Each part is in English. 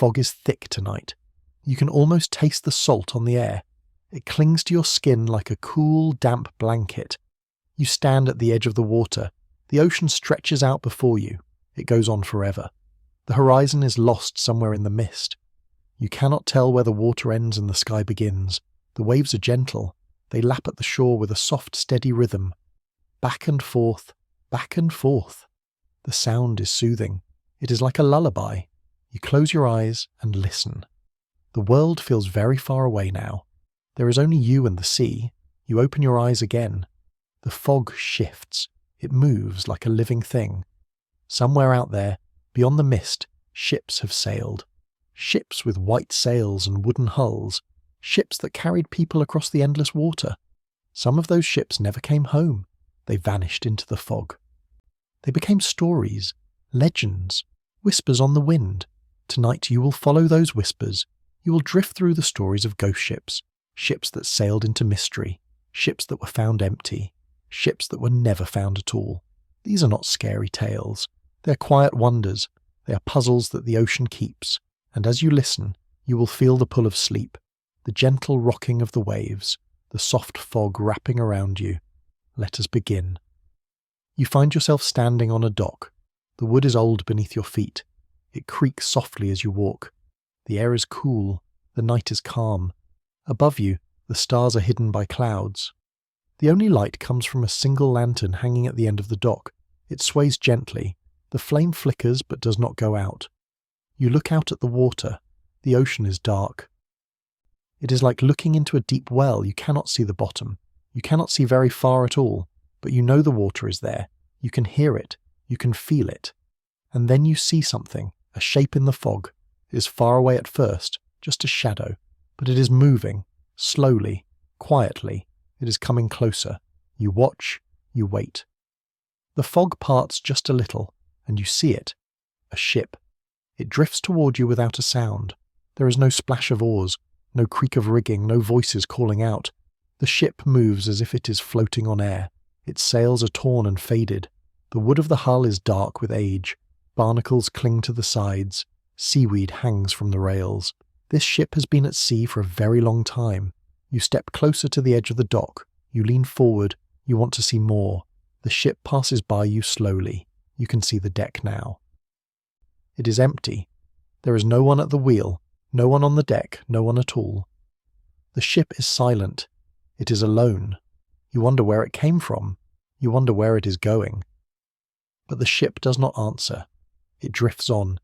fog is thick tonight. You can almost taste the salt on the air. It clings to your skin like a cool, damp blanket. You stand at the edge of the water. The ocean stretches out before you. It goes on forever. The horizon is lost somewhere in the mist. You cannot tell where the water ends and the sky begins. The waves are gentle. They lap at the shore with a soft, steady rhythm. Back and forth, back and forth. The sound is soothing. It is like a lullaby. You close your eyes and listen. The world feels very far away now. There is only you and the sea. You open your eyes again. The fog shifts. It moves like a living thing. Somewhere out there, beyond the mist, ships have sailed. Ships with white sails and wooden hulls. Ships that carried people across the endless water. Some of those ships never came home. They vanished into the fog. They became stories, legends, whispers on the wind. Tonight you will follow those whispers. You will drift through the stories of ghost ships, ships that sailed into mystery, ships that were found empty, ships that were never found at all. These are not scary tales. They are quiet wonders. They are puzzles that the ocean keeps. And as you listen, you will feel the pull of sleep, the gentle rocking of the waves, the soft fog wrapping around you. Let us begin. You find yourself standing on a dock. The wood is old beneath your feet. It creaks softly as you walk. The air is cool. The night is calm. Above you, the stars are hidden by clouds. The only light comes from a single lantern hanging at the end of the dock. It sways gently. The flame flickers but does not go out. You look out at the water. The ocean is dark. It is like looking into a deep well. You cannot see the bottom. You cannot see very far at all, but you know the water is there. You can hear it. You can feel it. And then you see something, a shape in the fog. It is far away at first, just a shadow, but it is moving, slowly, quietly. It is coming closer. You watch, you wait. The fog parts just a little, and you see it. A ship. It drifts toward you without a sound. There is no splash of oars, no creak of rigging, no voices calling out. The ship moves as if it is floating on air. Its sails are torn and faded. The wood of the hull is dark with age. Barnacles cling to the sides. Seaweed hangs from the rails. This ship has been at sea for a very long time. You step closer to the edge of the dock. You lean forward. You want to see more. The ship passes by you slowly. You can see the deck now. It is empty. There is no one at the wheel, no one on the deck, no one at all. The ship is silent. It is alone. You wonder where it came from. You wonder where it is going. But the ship does not answer. It drifts on.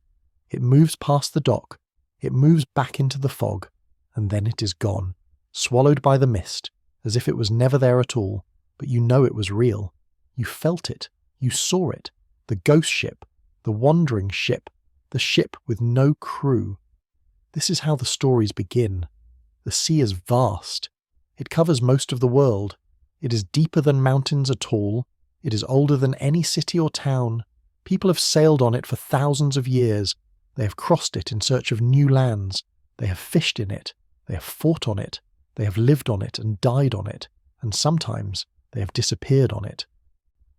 It moves past the dock. It moves back into the fog, and then it is gone, swallowed by the mist, as if it was never there at all, but you know it was real. You felt it. You saw it. The ghost ship. The wandering ship. The ship with no crew. This is how the stories begin. The sea is vast. It covers most of the world. It is deeper than mountains are tall. It is older than any city or town. People have sailed on it for thousands of years. They have crossed it in search of new lands. They have fished in it. They have fought on it. They have lived on it and died on it. And sometimes they have disappeared on it.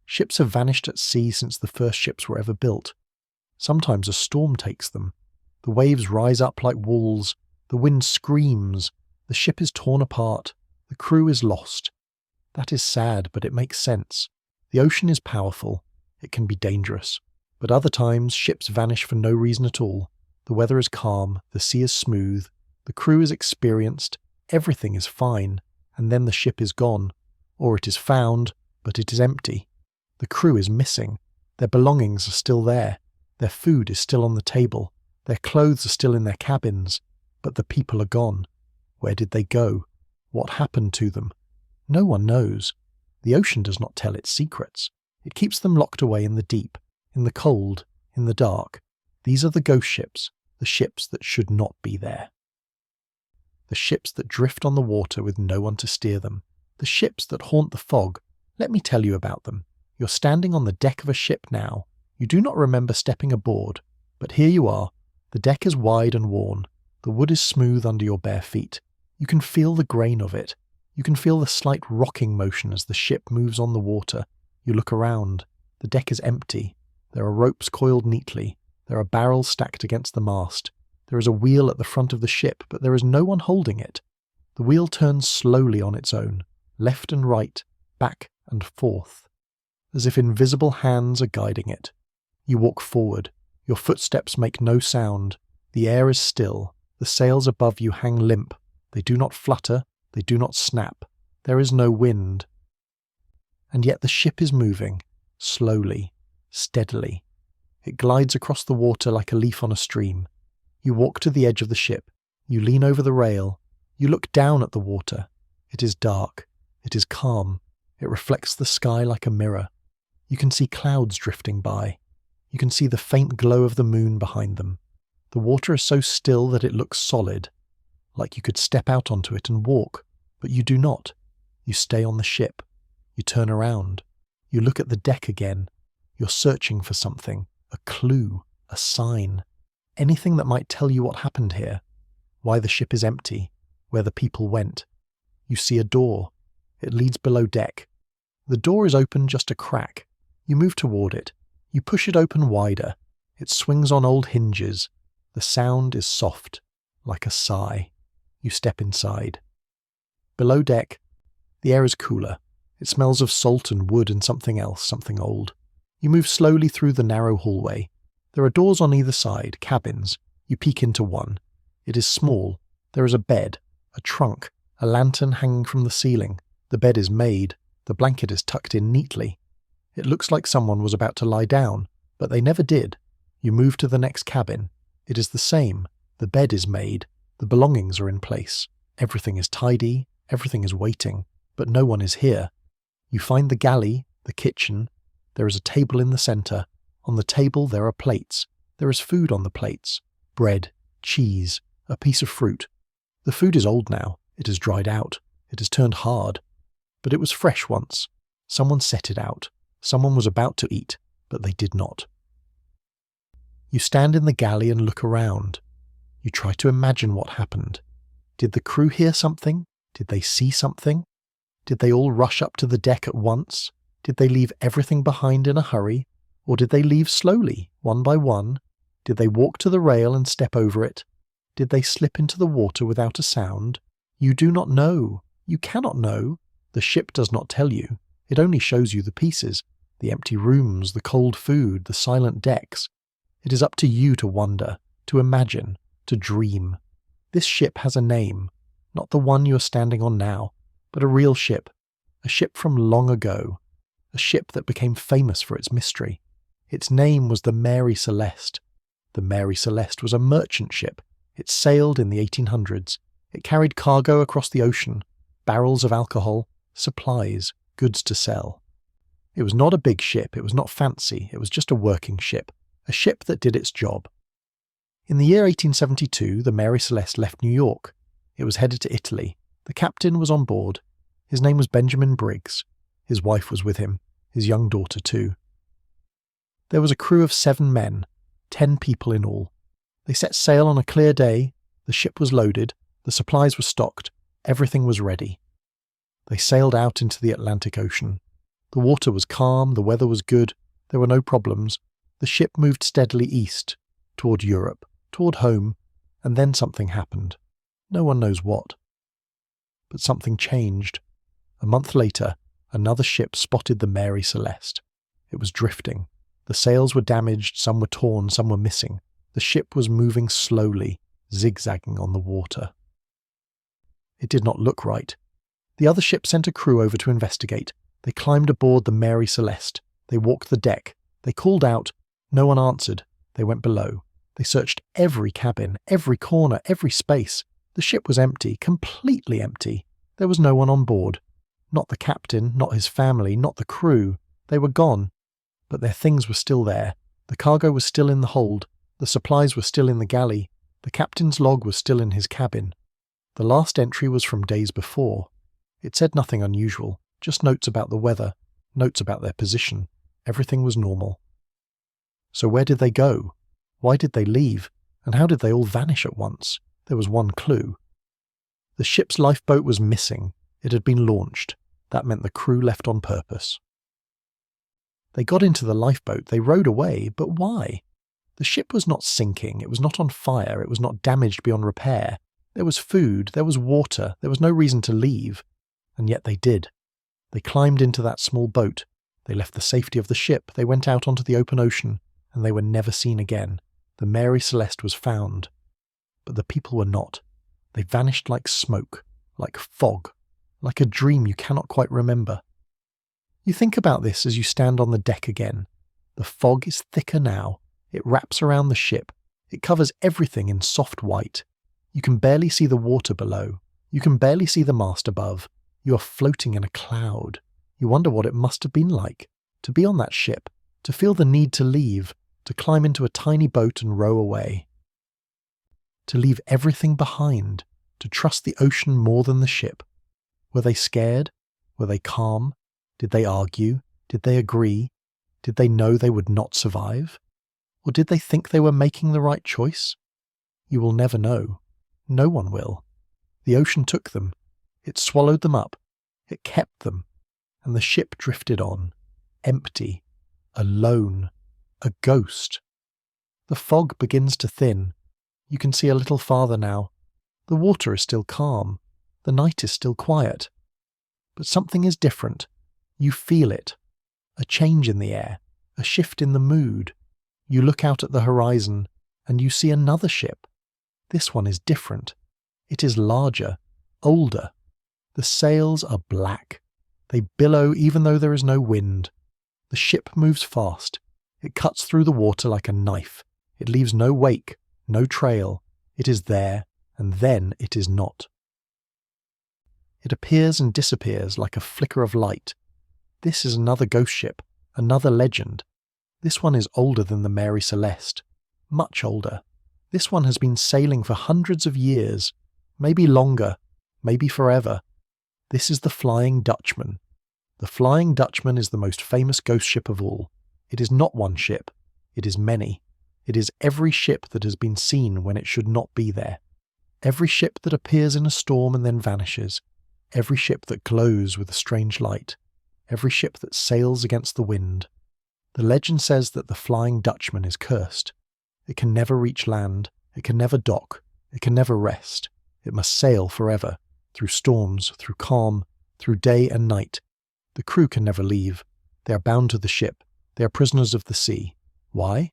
Ships have vanished at sea since the first ships were ever built. Sometimes a storm takes them. The waves rise up like walls. The wind screams. The ship is torn apart. The crew is lost. That is sad, but it makes sense. The ocean is powerful. It can be dangerous. But other times, ships vanish for no reason at all. The weather is calm. The sea is smooth. The crew is experienced. Everything is fine. And then the ship is gone. Or it is found, but it is empty. The crew is missing. Their belongings are still there. Their food is still on the table. Their clothes are still in their cabins. But the people are gone. Where did they go? What happened to them? No one knows. The ocean does not tell its secrets. It keeps them locked away in the deep, in the cold, in the dark. These are the ghost ships, the ships that should not be there. The ships that drift on the water with no one to steer them. The ships that haunt the fog. Let me tell you about them. You're standing on the deck of a ship now. You do not remember stepping aboard, but here you are. The deck is wide and worn. The wood is smooth under your bare feet. You can feel the grain of it. You can feel the slight rocking motion as the ship moves on the water. You look around. The deck is empty. There are ropes coiled neatly. There are barrels stacked against the mast. There is a wheel at the front of the ship, but there is no one holding it. The wheel turns slowly on its own, left and right, back and forth, as if invisible hands are guiding it. You walk forward. Your footsteps make no sound. The air is still. The sails above you hang limp. They do not flutter. They do not snap. There is no wind. And yet the ship is moving, slowly, steadily. It glides across the water like a leaf on a stream. You walk to the edge of the ship. You lean over the rail. You look down at the water. It is dark. It is calm. It reflects the sky like a mirror. You can see clouds drifting by. You can see the faint glow of the moon behind them. The water is so still that it looks solid, like you could step out onto it and walk, but you do not. You stay on the ship. You turn around. You look at the deck again. You're searching for something, a clue, a sign, anything that might tell you what happened here, why the ship is empty, where the people went. You see a door. It leads below deck. The door is open just a crack. You move toward it. You push it open wider. It swings on old hinges. The sound is soft, like a sigh. You step inside. Below deck, the air is cooler. It smells of salt and wood and something else, something old. You move slowly through the narrow hallway. There are doors on either side, cabins. You peek into one. It is small. There is a bed, a trunk, a lantern hanging from the ceiling. The bed is made. The blanket is tucked in neatly. It looks like someone was about to lie down, but they never did. You move to the next cabin. It is the same. The bed is made. The belongings are in place. Everything is tidy. Everything is waiting. But no one is here. You find the galley, the kitchen. There is a table in the centre. On the table there are plates. There is food on the plates. Bread, cheese, a piece of fruit. The food is old now. It has dried out. It has turned hard. But it was fresh once. Someone set it out. Someone was about to eat, but they did not. You stand in the galley and look around. You try to imagine what happened. Did the crew hear something? Did they see something? Did they all rush up to the deck at once? Did they leave everything behind in a hurry? Or did they leave slowly, one by one? Did they walk to the rail and step over it? Did they slip into the water without a sound? You do not know. You cannot know. The ship does not tell you. It only shows you the pieces, the empty rooms, the cold food, the silent decks. It is up to you to wonder, to imagine, to dream. This ship has a name, not the one you are standing on now, but a real ship, a ship from long ago, a ship that became famous for its mystery. Its name was the Mary Celeste. The Mary Celeste was a merchant ship. It sailed in the 1800s. It carried cargo across the ocean, barrels of alcohol, supplies, goods to sell. It was not a big ship, it was not fancy, it was just a working ship, a ship that did its job. In the year 1872, the Mary Celeste left New York. It was headed to Italy. The captain was on board. His name was Benjamin Briggs. His wife was with him, his young daughter too. There was a crew of 7 men, 10 people in all. They set sail on a clear day, the ship was loaded, the supplies were stocked, everything was ready. They sailed out into the Atlantic Ocean. The water was calm, the weather was good, there were no problems. The ship moved steadily east, toward Europe, toward home, and then something happened. No one knows what. But something changed. A month later, another ship spotted the Mary Celeste. It was drifting. The sails were damaged, some were torn, some were missing. The ship was moving slowly, zigzagging on the water. It did not look right. The other ship sent a crew over to investigate. They climbed aboard the Mary Celeste. They walked the deck. They called out. No one answered. They went below. They searched every cabin, every corner, every space. The ship was empty, completely empty. There was no one on board. Not the captain, not his family, not the crew. They were gone. But their things were still there. The cargo was still in the hold. The supplies were still in the galley. The captain's log was still in his cabin. The last entry was from days before. It said nothing unusual, just notes about the weather, notes about their position. Everything was normal. So where did they go? Why did they leave? And how did they all vanish at once? There was one clue. The ship's lifeboat was missing. It had been launched. That meant the crew left on purpose. They got into the lifeboat, they rowed away, but why? The ship was not sinking, it was not on fire, it was not damaged beyond repair. There was food, there was water, there was no reason to leave. And yet they did. They climbed into that small boat, they left the safety of the ship, they went out onto the open ocean, and they were never seen again. The Mary Celeste was found. But the people were not. They vanished like smoke, like fog, like a dream you cannot quite remember. You think about this as you stand on the deck again. The fog is thicker now. It wraps around the ship. It covers everything in soft white. You can barely see the water below. You can barely see the mast above. You are floating in a cloud. You wonder what it must have been like to be on that ship, to feel the need to leave, to climb into a tiny boat and row away. To leave everything behind, to trust the ocean more than the ship. Were they scared? Were they calm? Did they argue? Did they agree? Did they know they would not survive? Or did they think they were making the right choice? You will never know. No one will. The ocean took them. It swallowed them up. It kept them. And the ship drifted on, empty, alone, a ghost. The fog begins to thin. You can see a little farther now. The water is still calm. The night is still quiet. But something is different. You feel it. A change in the air, a shift in the mood. You look out at the horizon, and you see another ship. This one is different. It is larger, older. The sails are black. They billow even though there is no wind. The ship moves fast. It cuts through the water like a knife. It leaves no wake, no trail. It is there, and then it is not. It appears and disappears like a flicker of light. This is another ghost ship, another legend. This one is older than the Mary Celeste, much older. This one has been sailing for hundreds of years, maybe longer, maybe forever. This is the Flying Dutchman. The Flying Dutchman is the most famous ghost ship of all. It is not one ship, it is many. It is every ship that has been seen when it should not be there. Every ship that appears in a storm and then vanishes. Every ship that glows with a strange light. Every ship that sails against the wind. The legend says that the Flying Dutchman is cursed. It can never reach land, it can never dock, it can never rest. It must sail forever, through storms, through calm, through day and night. The crew can never leave. They are bound to the ship. They are prisoners of the sea. Why?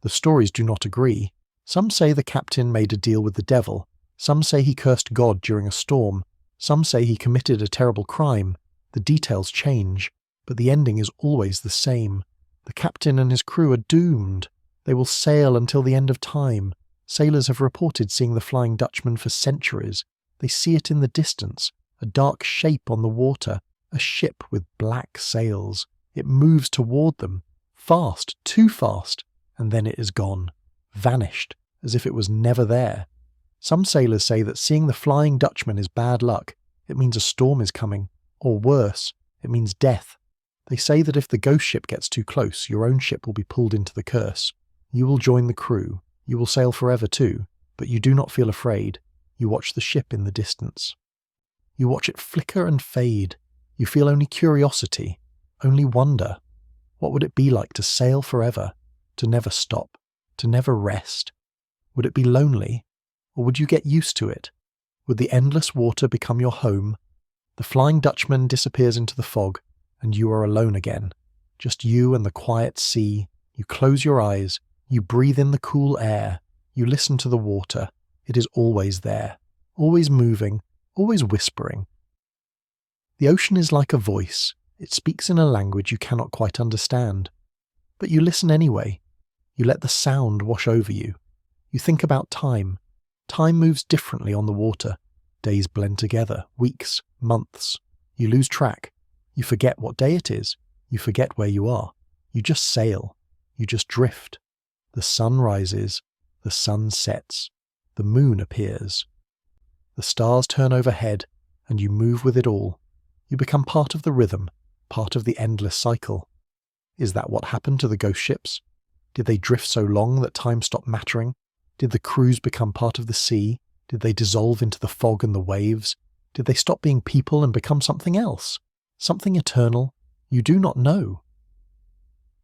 The stories do not agree. Some say the captain made a deal with the devil. Some say he cursed God during a storm. Some say he committed a terrible crime. The details change, but the ending is always the same. The captain and his crew are doomed. They will sail until the end of time. Sailors have reported seeing the Flying Dutchman for centuries. They see it in the distance, a dark shape on the water, a ship with black sails. It moves toward them, fast, too fast, and then it is gone, vanished, as if it was never there. Some sailors say that seeing the Flying Dutchman is bad luck. It means a storm is coming, or worse, it means death. They say that if the ghost ship gets too close, your own ship will be pulled into the curse. You will join the crew. You will sail forever too, but you do not feel afraid. You watch the ship in the distance. You watch it flicker and fade. You feel only curiosity, only wonder. What would it be like to sail forever, to never stop, to never rest? Would it be lonely, or would you get used to it? Would the endless water become your home? The Flying Dutchman disappears into the fog, and you are alone again. Just you and the quiet sea. You close your eyes. You breathe in the cool air. You listen to the water. It is always there, always moving, always whispering. The ocean is like a voice. It speaks in a language you cannot quite understand. But you listen anyway. You let the sound wash over you. You think about time. Time moves differently on the water. Days blend together, weeks, months. You lose track. You forget what day it is. You forget where you are. You just sail. You just drift. The sun rises. The sun sets. The moon appears. The stars turn overhead, and you move with it all. You become part of the rhythm, part of the endless cycle. Is that what happened to the ghost ships? Did they drift so long that time stopped mattering? Did the crews become part of the sea? Did they dissolve into the fog and the waves? Did they stop being people and become something else? Something eternal? You do not know.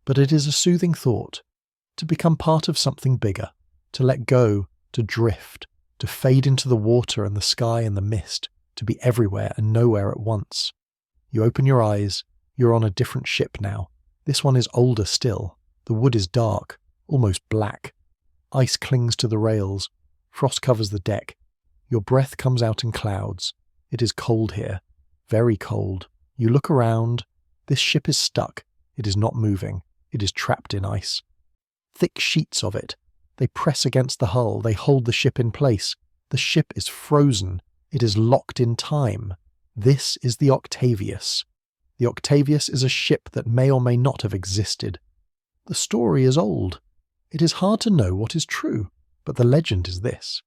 But it is a soothing thought. to become part of something bigger, to let go, to drift, to fade into the water and the sky and the mist, to be everywhere and nowhere at once. You open your eyes, you're on a different ship now. This one is older still. The wood is dark, almost black. Ice clings to the rails. Frost covers the deck. Your breath comes out in clouds. It is cold here, very cold. You look around. This ship is stuck. It is not moving. It is trapped in ice. Thick sheets of it. They press against the hull. They hold the ship in place. The ship is frozen. It is locked in time. This is the Octavius. The Octavius is a ship that may or may not have existed. The story is old. It is hard to know what is true, but the legend is this.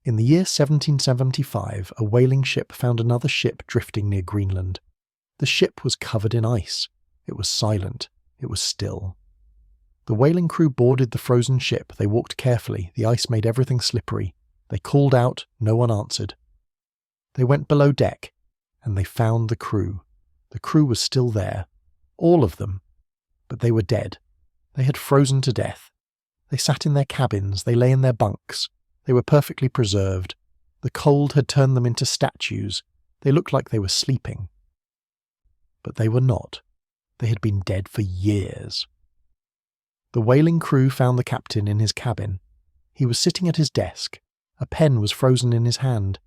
In the year 1775, a whaling ship found another ship drifting near Greenland. The ship was covered in ice. It was silent. It was still. The whaling crew boarded the frozen ship. They walked carefully. The ice made everything slippery. They called out. No one answered. They went below deck, and they found the crew. The crew was still there. All of them. But they were dead. They had frozen to death. They sat in their cabins. They lay in their bunks. They were perfectly preserved. The cold had turned them into statues. They looked like they were sleeping. But they were not. They had been dead for years. The whaling crew found the captain in his cabin. He was sitting at his desk. A pen was frozen in his hand.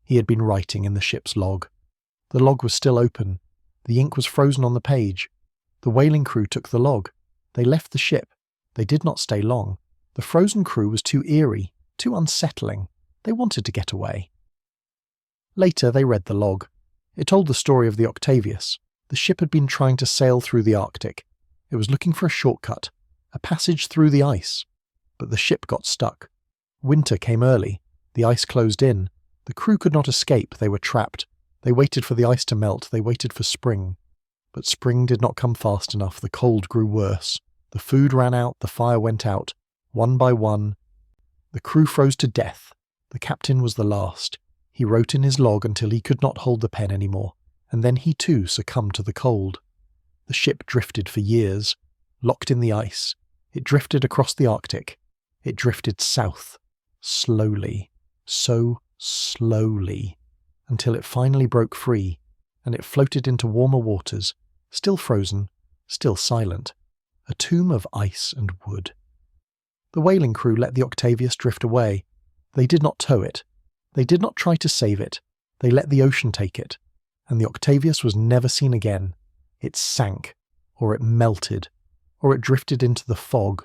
He had been writing in the ship's log. The log was still open. The ink was frozen on the page. The whaling crew took the log. They left the ship. They did not stay long. The frozen crew was too eerie, too unsettling. They wanted to get away. Later they read the log. It told the story of the Octavius. The ship had been trying to sail through the Arctic. It was looking for a shortcut, a passage through the ice. But the ship got stuck. Winter came early. The ice closed in. The crew could not escape. They were trapped. They waited for the ice to melt. They waited for spring. But spring did not come fast enough. The cold grew worse. The food ran out. The fire went out. One by one. The crew froze to death. The captain was the last. He wrote in his log until he could not hold the pen anymore, and then he too succumbed to the cold. The ship drifted for years, locked in the ice. It drifted across the Arctic. It drifted south, slowly, so slowly, until it finally broke free, and it floated into warmer waters, still frozen, still silent, a tomb of ice and wood. The whaling crew let the Octavius drift away. They did not tow it. They did not try to save it. They let the ocean take it, and the Octavius was never seen again. It sank, or it melted, or it drifted into the fog.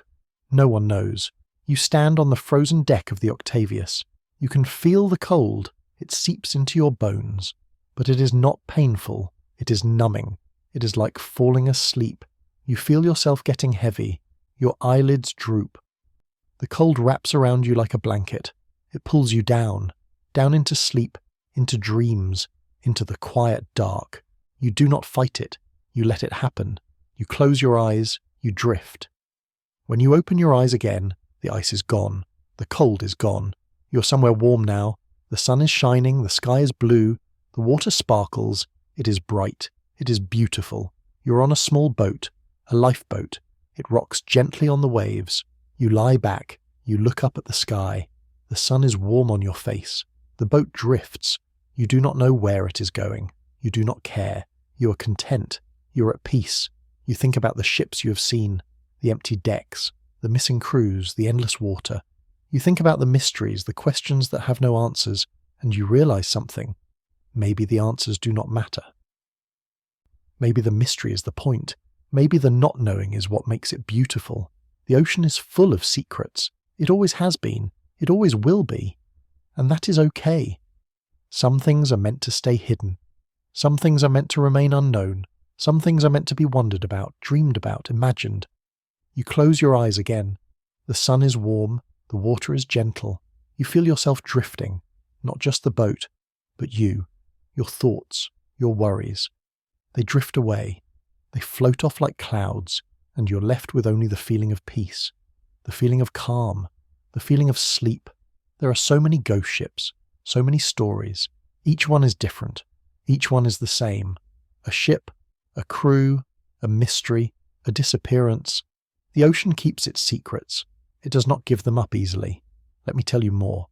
No one knows. You stand on the frozen deck of the Octavius. You can feel the cold. It seeps into your bones. But it is not painful. It is numbing. It is like falling asleep. You feel yourself getting heavy. Your eyelids droop. The cold wraps around you like a blanket. It pulls you down into sleep, into dreams, into the quiet dark. You do not fight it. You let it happen. You close your eyes. You drift. When you open your eyes again, the ice is gone. The cold is gone. You're somewhere warm now. The sun is shining. The sky is blue. The water sparkles. It is bright. It is beautiful. You're on a small boat, a lifeboat. It rocks gently on the waves. You lie back. You look up at the sky. The sun is warm on your face. The boat drifts. You do not know where it is going. You do not care. You are content. You are at peace. You think about the ships you have seen, the empty decks, the missing crews, the endless water. You think about the mysteries, the questions that have no answers, and you realize something. Maybe the answers do not matter. Maybe the mystery is the point. Maybe the not knowing is what makes it beautiful. The ocean is full of secrets. It always has been. It always will be. And that is okay. Some things are meant to stay hidden. Some things are meant to remain unknown. Some things are meant to be wondered about, dreamed about, imagined. You close your eyes again. The sun is warm. The water is gentle. You feel yourself drifting. Not just the boat, but you, your thoughts, your worries. They drift away. They float off like clouds, and you're left with only the feeling of peace, the feeling of calm, the feeling of sleep. There are so many ghost ships, so many stories. Each one is different. Each one is the same. A ship, a crew, a mystery, a disappearance. The The ocean keeps its secrets. It does not give them up easily. Let me tell you more.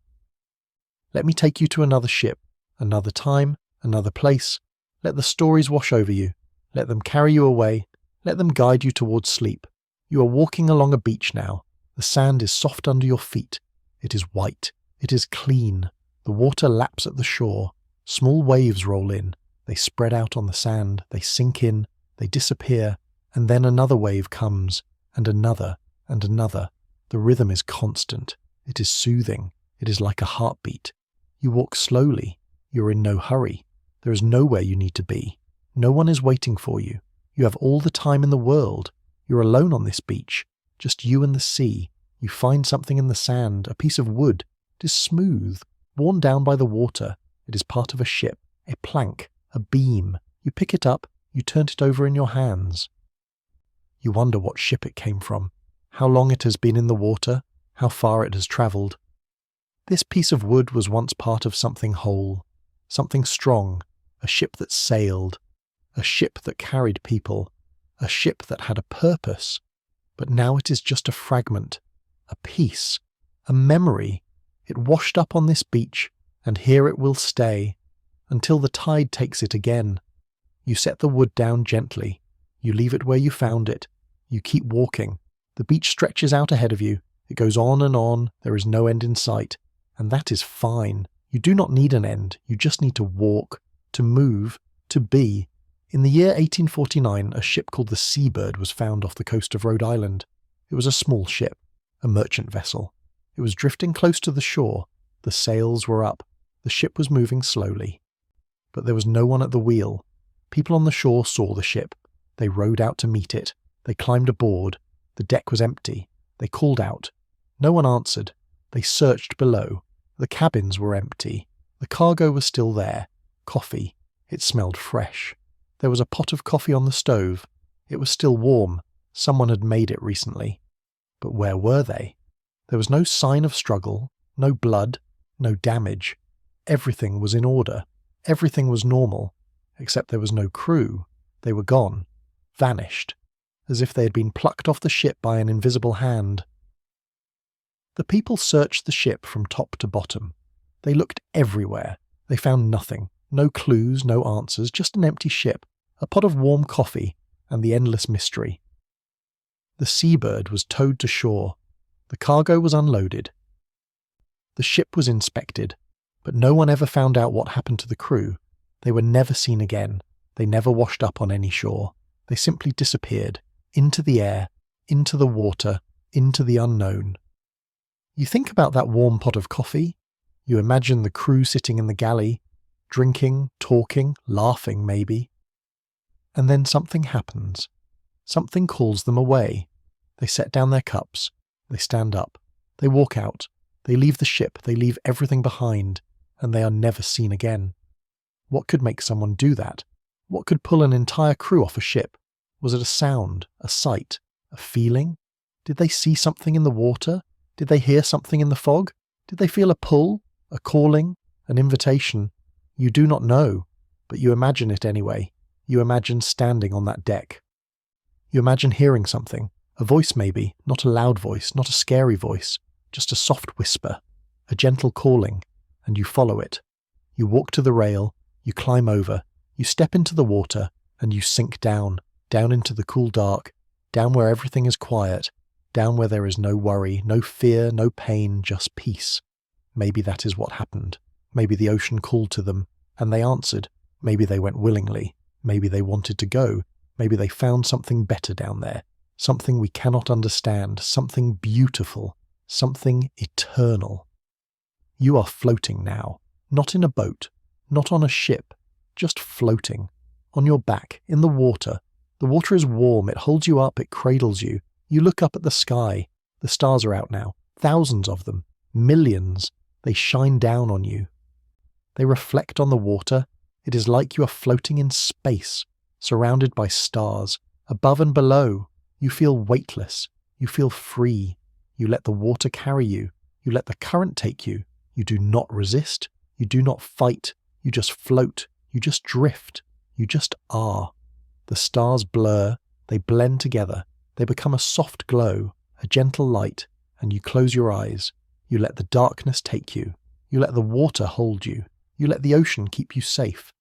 Let me take you to another ship, another time, another place. Let the stories wash over you. Let them carry you away. Let them guide you towards sleep. You are walking along a beach now. The sand is soft under your feet. It is white. It is clean. The water laps at the shore. Small waves roll in. They spread out on the sand. They sink in. They disappear. And then another wave comes, and another, and another. The rhythm is constant. It is soothing. It is like a heartbeat. You walk slowly. You are in no hurry. There is nowhere you need to be. No one is waiting for you. You have all the time in the world. You're alone on this beach. Just you and the sea. You find something in the sand, a piece of wood. It is smooth, worn down by the water. It is part of a ship, a plank, a beam. You pick it up. You turn it over in your hands. You wonder what ship it came from, how long it has been in the water, how far it has travelled. This piece of wood was once part of something whole, something strong, a ship that sailed, a ship that carried people, a ship that had a purpose. But now it is just a fragment, a piece, a memory. It washed up on this beach, and here it will stay, until the tide takes it again. You set the wood down gently. You leave it where you found it. You keep walking. The beach stretches out ahead of you. It goes on and on. There is no end in sight. And that is fine. You do not need an end. You just need to walk, to move, to be. In the year 1849, a ship called the Seabird was found off the coast of Rhode Island. It was a small ship, a merchant vessel. It was drifting close to the shore. The sails were up. The ship was moving slowly. But there was no one at the wheel. People on the shore saw the ship. They rowed out to meet it. They climbed aboard. The deck was empty. They called out. No one answered. They searched below. The cabins were empty. The cargo was still there. Coffee. It smelled fresh. There was a pot of coffee on the stove. It was still warm. Someone had made it recently. But where were they? There was no sign of struggle, no blood, no damage. Everything was in order. Everything was normal. Except there was no crew. They were gone. Vanished, as if they had been plucked off the ship by an invisible hand. The people searched the ship from top to bottom. They looked everywhere. They found nothing. No clues, no answers, just an empty ship, a pot of warm coffee, and the endless mystery. The Seabird was towed to shore. The cargo was unloaded. The ship was inspected, but no one ever found out what happened to the crew. They were never seen again. They never washed up on any shore. They simply disappeared, into the air, into the water, into the unknown. You think about that warm pot of coffee. You imagine the crew sitting in the galley, drinking, talking, laughing maybe. And then something happens. Something calls them away. They set down their cups. They stand up. They walk out. They leave the ship. They leave everything behind, and they are never seen again. What could make someone do that? What could pull an entire crew off a ship? Was it a sound, a sight, a feeling? Did they see something in the water? Did they hear something in the fog? Did they feel a pull, a calling, an invitation? You do not know, but you imagine it anyway. You imagine standing on that deck. You imagine hearing something, a voice maybe, not a loud voice, not a scary voice, just a soft whisper, a gentle calling, and you follow it. You walk to the rail, you climb over, you step into the water, and you sink down into the cool dark, down where everything is quiet, down where there is no worry, no fear, no pain, just peace. Maybe that is what happened. Maybe the ocean called to them, and they answered. Maybe they went willingly. Maybe they wanted to go. Maybe they found something better down there, something we cannot understand, something beautiful, something eternal. You are floating now, not in a boat, not on a ship, just floating, on your back, in the water. The water is warm, it holds you up, it cradles you. You look up at the sky. The stars are out now, thousands of them, millions. They shine down on you. They reflect on the water. It is like you are floating in space, surrounded by stars, above and below. You feel weightless. You feel free. You let the water carry you. You let the current take you. You do not resist. You do not fight. You just float. You just drift. You just are. The stars blur. They blend together. They become a soft glow, a gentle light, and you close your eyes. You let the darkness take you. You let the water hold you. You let the ocean keep you safe.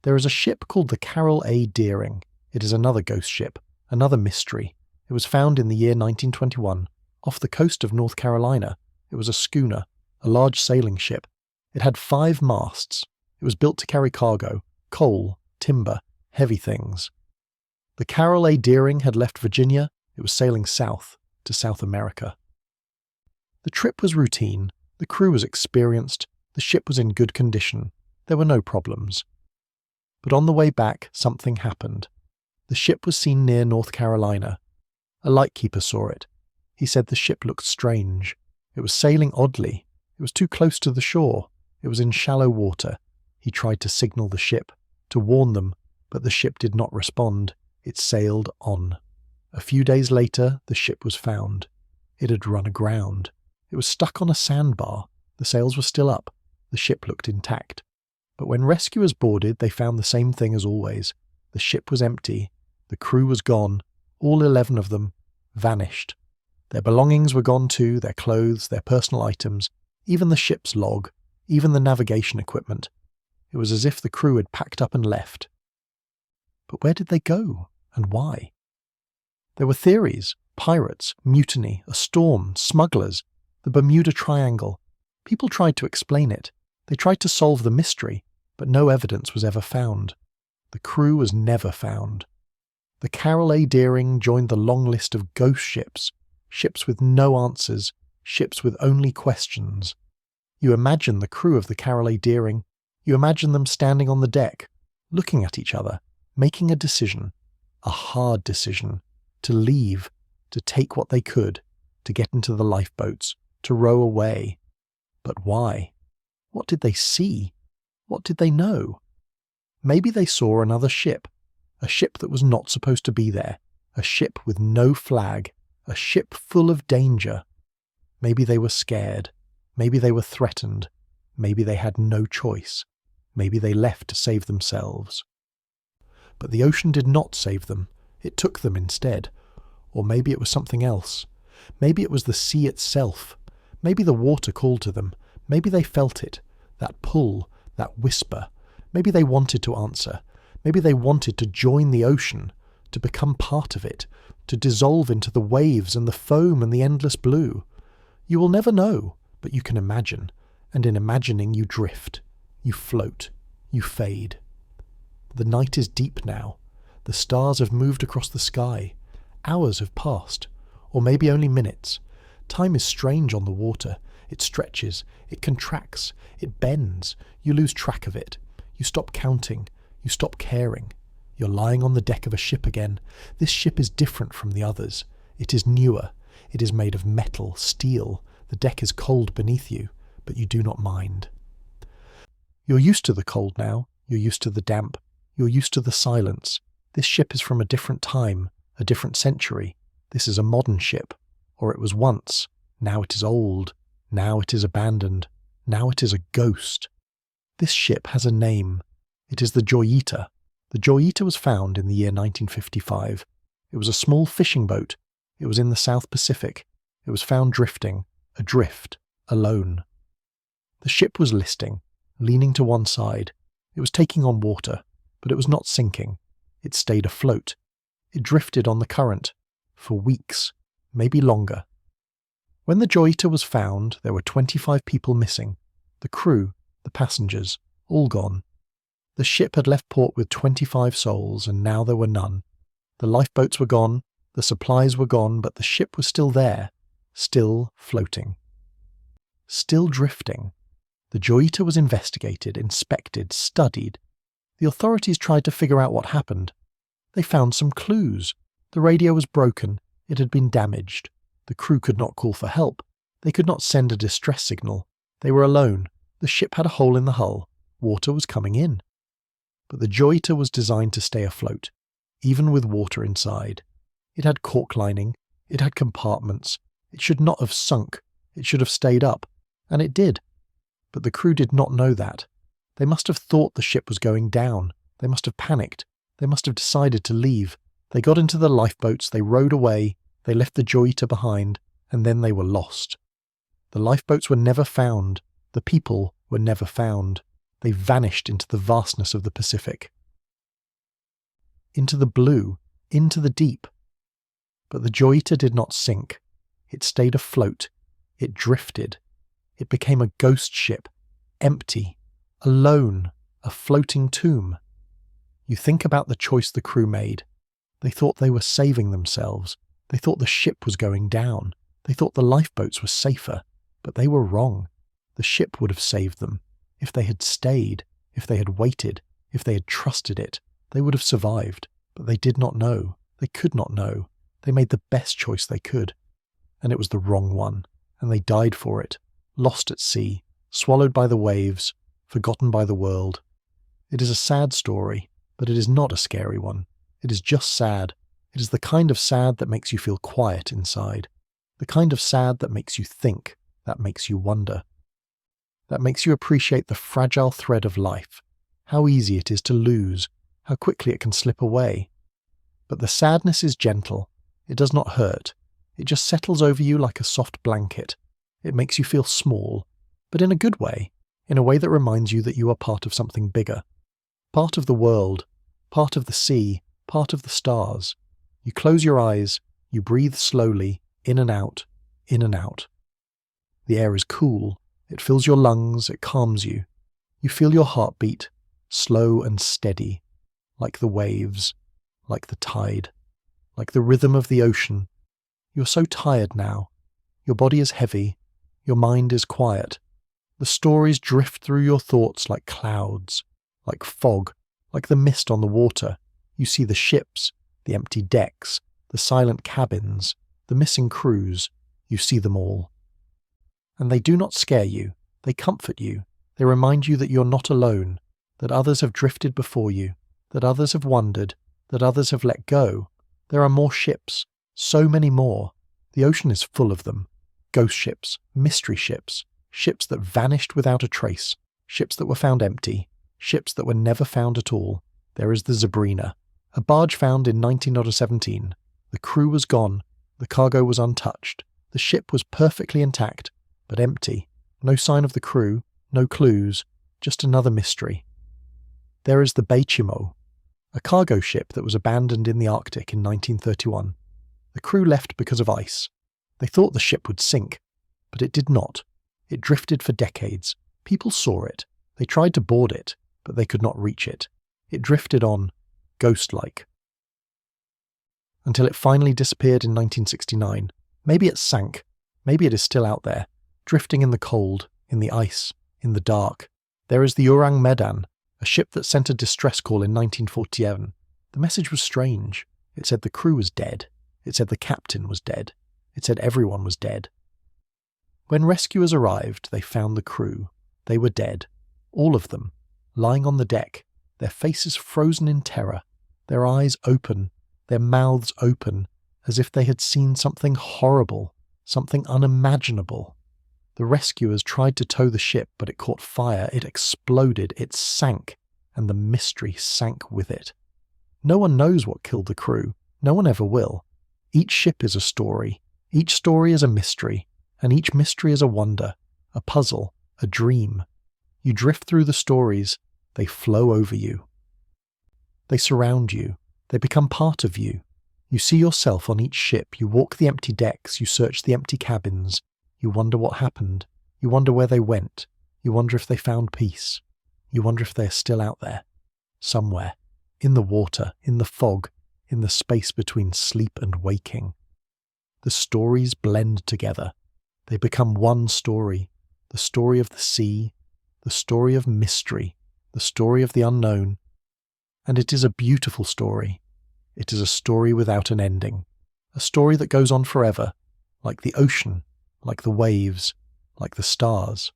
There is a ship called the Carroll A. Deering. It is another ghost ship, another mystery. It was found in the year 1921, off the coast of North Carolina. It was a schooner, a large sailing ship. It had 5 masts. It was built to carry cargo, coal, timber, heavy things. The Carroll A. Deering had left Virginia. It was sailing south to South America. The trip was routine. The crew was experienced. The ship was in good condition. There were no problems. But on the way back, something happened. The ship was seen near North Carolina. A lightkeeper saw it. He said the ship looked strange. It was sailing oddly. It was too close to the shore. It was in shallow water. He tried to signal the ship, to warn them, but the ship did not respond. It sailed on. A few days later, the ship was found. It had run aground. It was stuck on a sandbar. The sails were still up. The ship looked intact. But when rescuers boarded, they found the same thing as always. The ship was empty. The crew was gone. All 11 of them vanished. Their belongings were gone too, their clothes, their personal items, even the ship's log, even the navigation equipment. It was as if the crew had packed up and left. But where did they go, and why? There were theories: pirates, mutiny, a storm, smugglers, the Bermuda Triangle. People tried to explain it. They tried to solve the mystery, but no evidence was ever found. The crew was never found. The Carroll A. Deering joined the long list of ghost ships, ships with no answers, ships with only questions. You imagine the crew of the Carroll A. Deering. You imagine them standing on the deck, looking at each other, making a decision, a hard decision, to leave, to take what they could, to get into the lifeboats, to row away. But why? What did they see? What did they know? Maybe they saw another ship, a ship that was not supposed to be there, a ship with no flag, a ship full of danger. Maybe they were scared. Maybe they were threatened. Maybe they had no choice. Maybe they left to save themselves. But the ocean did not save them. It took them instead. Or maybe it was something else. Maybe it was the sea itself. Maybe the water called to them. Maybe they felt it, that pull, that whisper. Maybe they wanted to answer. Maybe they wanted to join the ocean, to become part of it, to dissolve into the waves and the foam and the endless blue. You will never know, but you can imagine, and in imagining you drift, you float, you fade. The night is deep now. The stars have moved across the sky. Hours have passed, or maybe only minutes. Time is strange on the water. It stretches, it contracts, it bends. You lose track of it. You stop counting. You stop caring. You're lying on the deck of a ship again. This ship is different from the others. It is newer. It is made of metal, steel. The deck is cold beneath you, but you do not mind. You're used to the cold now. You're used to the damp. You're used to the silence. This ship is from a different time, a different century. This is a modern ship. Or it was once. Now it is old. Now it is abandoned. Now it is a ghost. This ship has a name. It is the Joyita. The Joyita was found in the year 1955. It was a small fishing boat. It was in the South Pacific. It was found drifting, adrift, alone. The ship was listing, leaning to one side. It was taking on water, but it was not sinking. It stayed afloat. It drifted on the current for weeks, maybe longer. When the Joyita was found, there were 25 people missing. The crew, the passengers, all gone. The ship had left port with 25 souls, and now there were none. The lifeboats were gone, the supplies were gone, but the ship was still there, still floating. Still drifting. The Joyita was investigated, inspected, studied. The authorities tried to figure out what happened. They found some clues. The radio was broken. It had been damaged. The crew could not call for help. They could not send a distress signal. They were alone. The ship had a hole in the hull. Water was coming in. But the Joyita was designed to stay afloat, even with water inside. It had cork lining. It had compartments. It should not have sunk. It should have stayed up. And it did. But the crew did not know that. They must have thought the ship was going down. They must have panicked. They must have decided to leave. They got into the lifeboats. They rowed away. They left the Joyita behind, and then they were lost. The lifeboats were never found. The people were never found. They vanished into the vastness of the Pacific. Into the blue, into the deep. But the Joyita did not sink. It stayed afloat. It drifted. It became a ghost ship, empty, alone, a floating tomb. You think about the choice the crew made. They thought they were saving themselves. They thought the ship was going down. They thought the lifeboats were safer. But they were wrong. The ship would have saved them. If they had stayed, if they had waited, if they had trusted it, they would have survived. But they did not know. They could not know. They made the best choice they could. And it was the wrong one. And they died for it. Lost at sea, swallowed by the waves, forgotten by the world. It is a sad story, but it is not a scary one. It is just sad. It is the kind of sad that makes you feel quiet inside. The kind of sad that makes you think, that makes you wonder. That makes you appreciate the fragile thread of life, how easy it is to lose, how quickly it can slip away. But the sadness is gentle. It does not hurt. It just settles over you like a soft blanket. It makes you feel small, but in a good way, in a way that reminds you that you are part of something bigger. Part of the world, part of the sea, part of the stars. You close your eyes, you breathe slowly, in and out, in and out. The air is cool, it fills your lungs, it calms you. You feel your heartbeat, slow and steady, like the waves, like the tide, like the rhythm of the ocean. You're so tired now. Your body is heavy, your mind is quiet. The stories drift through your thoughts like clouds, like fog, like the mist on the water. You see the ships, the empty decks, the silent cabins, the missing crews. You see them all. And they do not scare you, they comfort you, they remind you that you're not alone, that others have drifted before you, that others have wandered, that others have let go. There are more ships, so many more. The ocean is full of them. Ghost ships, mystery ships, ships that vanished without a trace, ships that were found empty, ships that were never found at all. There is the Zabrina, a barge found in 1917. The crew was gone, the cargo was untouched, the ship was perfectly intact, but empty. No sign of the crew, no clues, just another mystery. There is the Beichimo, a cargo ship that was abandoned in the Arctic in 1931. The crew left because of ice. They thought the ship would sink, but it did not. It drifted for decades. People saw it. They tried to board it, but they could not reach it. It drifted on, ghost-like. Until it finally disappeared in 1969. Maybe it sank. Maybe it is still out there, drifting in the cold, in the ice, in the dark. There is the Orang Medan, a ship that sent a distress call in 1947. The message was strange. It said the crew was dead. It said the captain was dead. It said everyone was dead. When rescuers arrived, they found the crew. They were dead. All of them, lying on the deck, their faces frozen in terror, their eyes open, their mouths open, as if they had seen something horrible, something unimaginable. The rescuers tried to tow the ship, but it caught fire, it exploded, it sank, and the mystery sank with it. No one knows what killed the crew. No one ever will. Each ship is a story. Each story is a mystery, and each mystery is a wonder, a puzzle, a dream. You drift through the stories. They flow over you. They surround you. They become part of you. You see yourself on each ship. You walk the empty decks. You search the empty cabins. You wonder what happened. You wonder where they went. You wonder if they found peace. You wonder if they are still out there. Somewhere. In the water. In the fog. In the space between sleep and waking. The stories blend together. They become one story. The story of the sea. The story of mystery. The story of the unknown. And it is a beautiful story. It is a story without an ending. A story that goes on forever, like the ocean, like the waves, like the stars.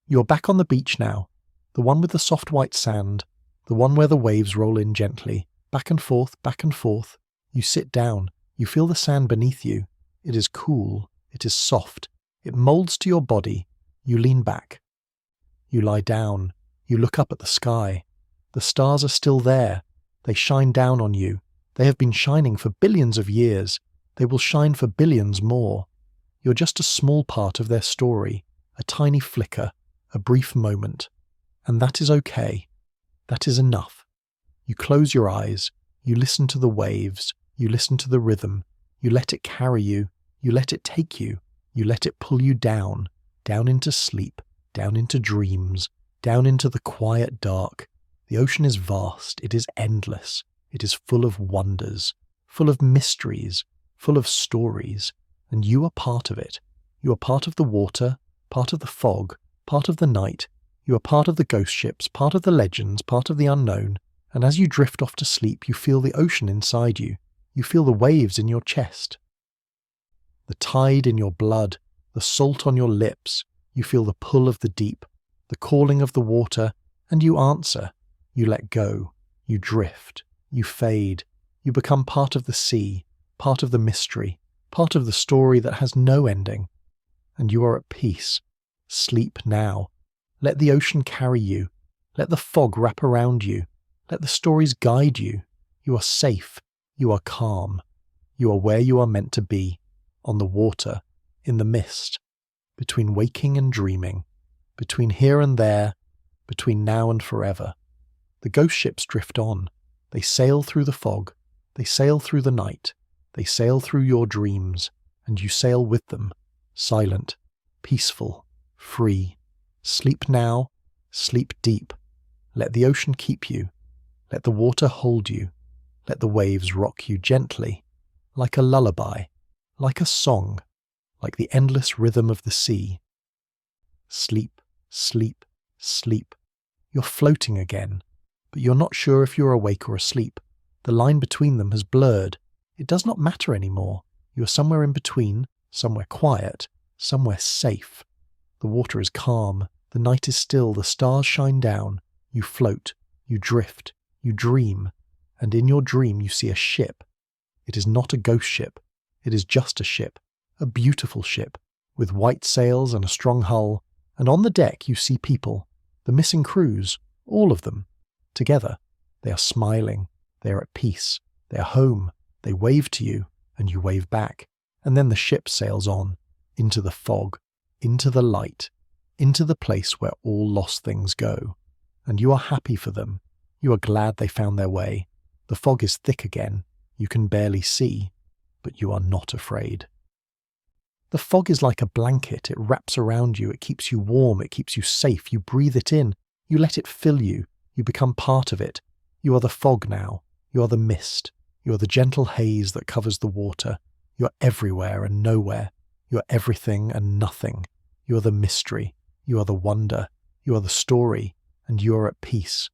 You're back on the beach now, the one with the soft white sand, the one where the waves roll in gently, back and forth, back and forth. You sit down, you feel the sand beneath you. It is cool, it is soft, it molds to your body. You lean back. You lie down, you look up at the sky. The stars are still there. They shine down on you. They have been shining for billions of years. They will shine for billions more. You're just a small part of their story, a tiny flicker, a brief moment. And that is okay. That is enough. You close your eyes, you listen to the waves, you listen to the rhythm, you let it carry you, you let it take you, you let it pull you down, down into sleep, down into dreams, down into the quiet dark. The ocean is vast, it is endless, it is full of wonders, full of mysteries, full of stories, and you are part of it. You are part of the water, part of the fog, part of the night. You are part of the ghost ships, part of the legends, part of the unknown, and as you drift off to sleep, you feel the ocean inside you. You feel the waves in your chest, the tide in your blood, the salt on your lips. You feel the pull of the deep, the calling of the water, and you answer. You let go. You drift. You fade. You become part of the sea, part of the mystery, part of the story that has no ending. And you are at peace. Sleep now. Let the ocean carry you. Let the fog wrap around you. Let the stories guide you. You are safe. You are calm. You are where you are meant to be, on the water, in the mist, between waking and dreaming, between here and there, between now and forever. The ghost ships drift on. They sail through the fog. They sail through the night. They sail through your dreams, and you sail with them, silent, peaceful, free. Sleep now, sleep deep. Let the ocean keep you. Let the water hold you. Let the waves rock you gently, like a lullaby, like a song, like the endless rhythm of the sea. Sleep, sleep, sleep. You're floating again, but you're not sure if you're awake or asleep. The line between them has blurred. It does not matter anymore. You are somewhere in between, somewhere quiet, somewhere safe. The water is calm, the night is still, the stars shine down. You float, you drift, you dream, and in your dream you see a ship. It is not a ghost ship. It is just a ship, a beautiful ship, with white sails and a strong hull, and on the deck you see people, the missing crews, all of them. Together, they are smiling, they are at peace, they are home, they wave to you, and you wave back, and then the ship sails on, into the fog, into the light, into the place where all lost things go. And you are happy for them. You are glad they found their way. The fog is thick again. You can barely see, but you are not afraid. The fog is like a blanket. It wraps around you. It keeps you warm. It keeps you safe. You breathe it in. You let it fill you. You become part of it. You are the fog now. You are the mist. You are the gentle haze that covers the water. You are everywhere and nowhere. You are everything and nothing. You are the mystery. You are the wonder. You are the story. And you are at peace.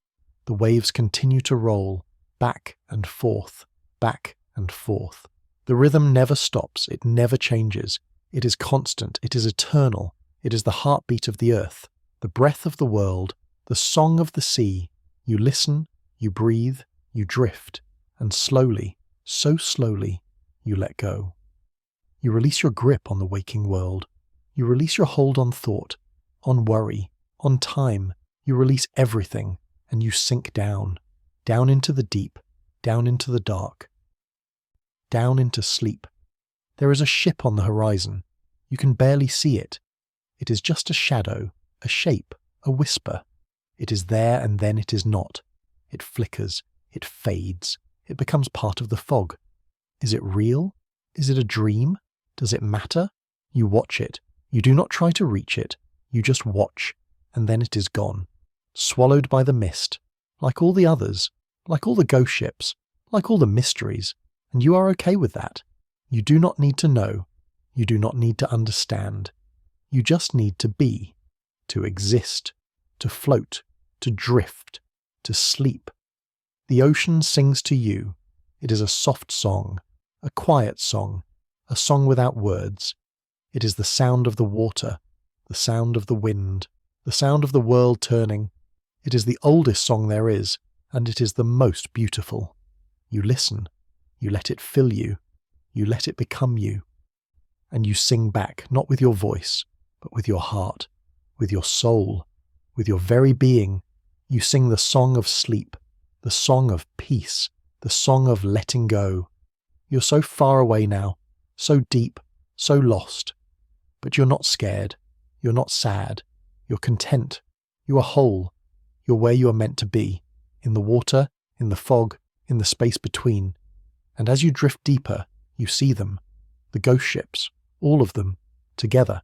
The waves continue to roll, back and forth, back and forth. The rhythm never stops, it never changes. It is constant, it is eternal. It is the heartbeat of the earth, the breath of the world, the song of the sea. You listen, you breathe, you drift, and slowly, so slowly, you let go. You release your grip on the waking world. You release your hold on thought, on worry, on time. You release everything, and you sink down, down into the deep, down into the dark, down into sleep. There is a ship on the horizon. You can barely see it. It is just a shadow, a shape, a whisper. It is there and then it is not. It flickers, it fades, it becomes part of the fog. Is it real? Is it a dream? Does it matter? You watch it. You do not try to reach it. You just watch, and then it is gone. Swallowed by the mist, like all the others, like all the ghost ships, like all the mysteries, and you are okay with that. You do not need to know. You do not need to understand. You just need to be, to exist, to float, to drift, to sleep. The ocean sings to you. It is a soft song, a quiet song, a song without words. It is the sound of the water, the sound of the wind, the sound of the world turning. It is the oldest song there is, and it is the most beautiful. You listen, you let it fill you, you let it become you, and you sing back, not with your voice, but with your heart, with your soul, with your very being. You sing the song of sleep, the song of peace, the song of letting go. You're so far away now, so deep, so lost. But you're not scared, you're not sad, you're content, you are whole, you're where you are meant to be, in the water, in the fog, in the space between. And as you drift deeper, you see them, the ghost ships, all of them, together.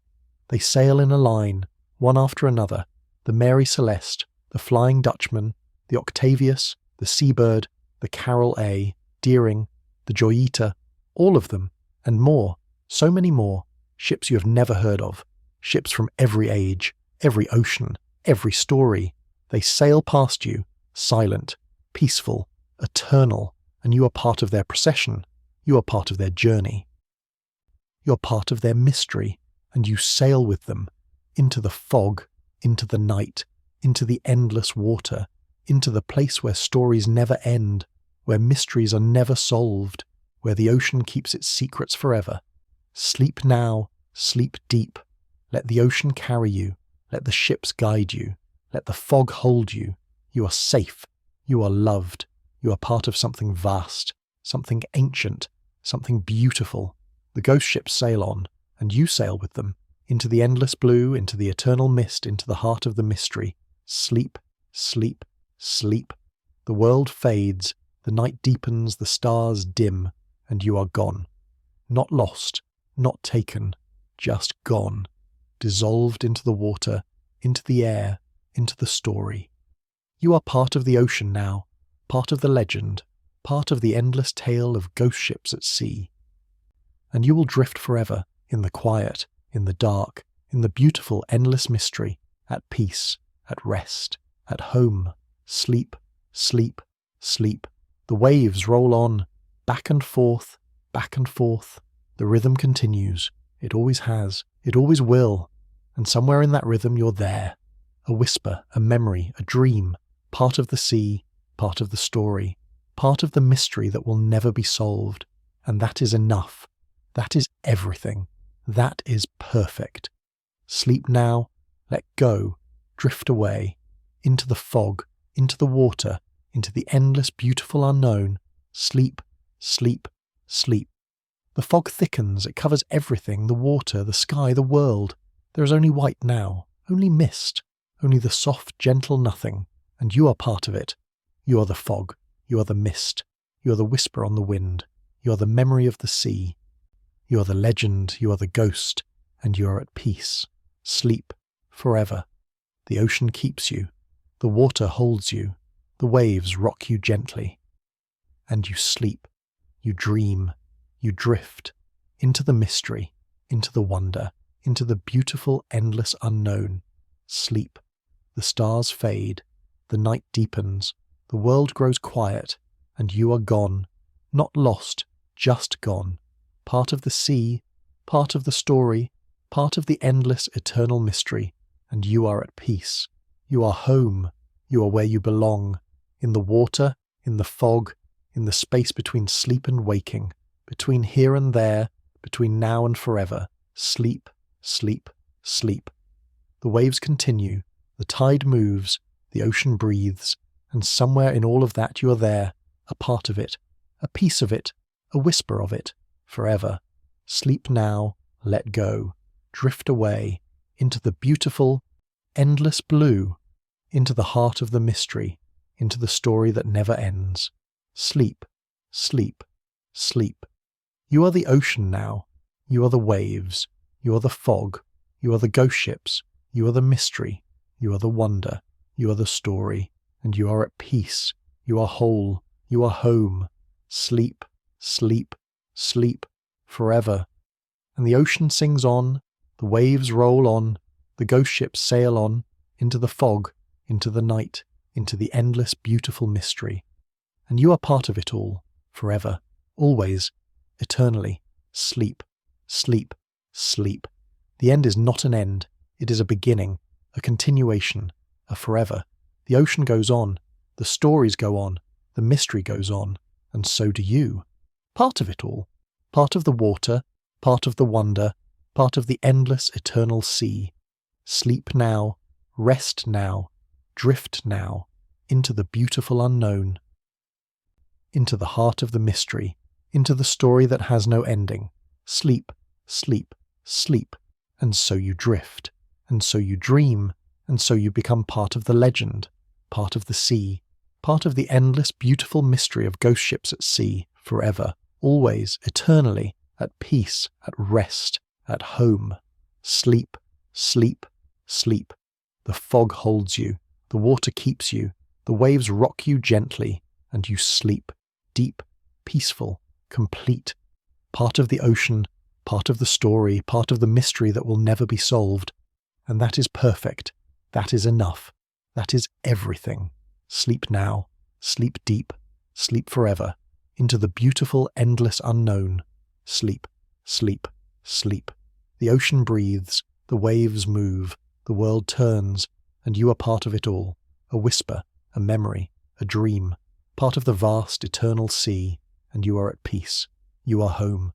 They sail in a line, one after another, the Mary Celeste, the Flying Dutchman, the Octavius, the Seabird, the Carol A, Deering, the Joyita, all of them, and more, so many more, ships you have never heard of, ships from every age, every ocean, every story. They sail past you, silent, peaceful, eternal, and you are part of their procession, you are part of their journey. You're part of their mystery, and you sail with them, into the fog, into the night, into the endless water, into the place where stories never end, where mysteries are never solved, where the ocean keeps its secrets forever. Sleep now, sleep deep. Let the ocean carry you, let the ships guide you, let the fog hold you. You are safe, you are loved, you are part of something vast, something ancient, something beautiful. The ghost ships sail on, and you sail with them, into the endless blue, into the eternal mist, into the heart of the mystery. Sleep, sleep, sleep. The world fades, the night deepens, the stars dim, and you are gone. Not lost, not taken, just gone. Dissolved into the water, into the air, into the story. You are part of the ocean now, part of the legend, part of the endless tale of ghost ships at sea. And you will drift forever, in the quiet, in the dark, in the beautiful endless mystery, at peace, at rest, at home. Sleep, sleep, sleep. The waves roll on, back and forth, back and forth. The rhythm continues. It always has. It always will. And somewhere in that rhythm you're there. A whisper, a memory, a dream. Part of the sea, part of the story. Part of the mystery that will never be solved. And that is enough. That is everything. That is perfect. Sleep now. Let go. Drift away. Into the fog. Into the water. Into the endless beautiful unknown. Sleep. Sleep. Sleep. The fog thickens, it covers everything, the water, the sky, the world. There is only white now, only mist, only the soft, gentle nothing, and you are part of it. You are the fog, you are the mist, you are the whisper on the wind, you are the memory of the sea. You are the legend, you are the ghost, and you are at peace. Sleep, forever. The ocean keeps you, the water holds you, the waves rock you gently. And you sleep, you dream, you drift into the mystery, into the wonder, into the beautiful, endless unknown. Sleep. The stars fade, the night deepens, the world grows quiet, and you are gone. Not lost, just gone. Part of the sea, part of the story, part of the endless, eternal mystery, and you are at peace. You are home. You are where you belong. In the water, in the fog, in the space between sleep and waking. Between here and there, between now and forever. Sleep, sleep, sleep. The waves continue, the tide moves, the ocean breathes, and somewhere in all of that you are there, a part of it, a piece of it, a whisper of it, forever. Sleep now, let go, drift away, into the beautiful, endless blue, into the heart of the mystery, into the story that never ends. Sleep, sleep, sleep. You are the ocean now. You are the waves. You are the fog. You are the ghost ships. You are the mystery. You are the wonder. You are the story. And you are at peace. You are whole. You are home. Sleep, sleep, sleep, forever. And the ocean sings on. The waves roll on. The ghost ships sail on. Into the fog. Into the night. Into the endless, beautiful mystery. And you are part of it all. Forever. Always. Eternally. Sleep, sleep, sleep. The end is not an end. It is a beginning, a continuation, a forever. The ocean goes on. The stories go on. The mystery goes on. And so do you. Part of it all. Part of the water, part of the wonder, part of the endless, eternal sea. Sleep now, rest now, drift now, into the beautiful unknown. Into the heart of the mystery. Into the story that has no ending, Sleep, sleep, sleep. And so you drift, and so you dream, and so you become part of the legend, part of the sea, part of the endless beautiful mystery of ghost ships at sea, forever, always, eternally, at peace, at rest, at home. Sleep, sleep, sleep. The fog holds you, the water keeps you, the waves rock you gently, and you sleep, deep, peaceful, complete, part of the ocean, part of the story, part of the mystery that will never be solved. And that is perfect. That is enough. That is everything. Sleep now, sleep deep, sleep forever, into the beautiful, endless unknown. Sleep, sleep, sleep. The ocean breathes, the waves move, the world turns, and you are part of it all. A whisper, a memory, a dream, part of the vast, eternal sea, and you are at peace. You are home.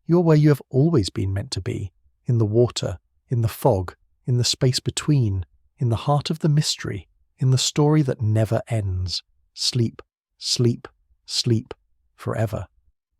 You are where you have always been meant to be, in the water, in the fog, in the space between, in the heart of the mystery, in the story that never ends. Sleep, sleep, sleep, forever.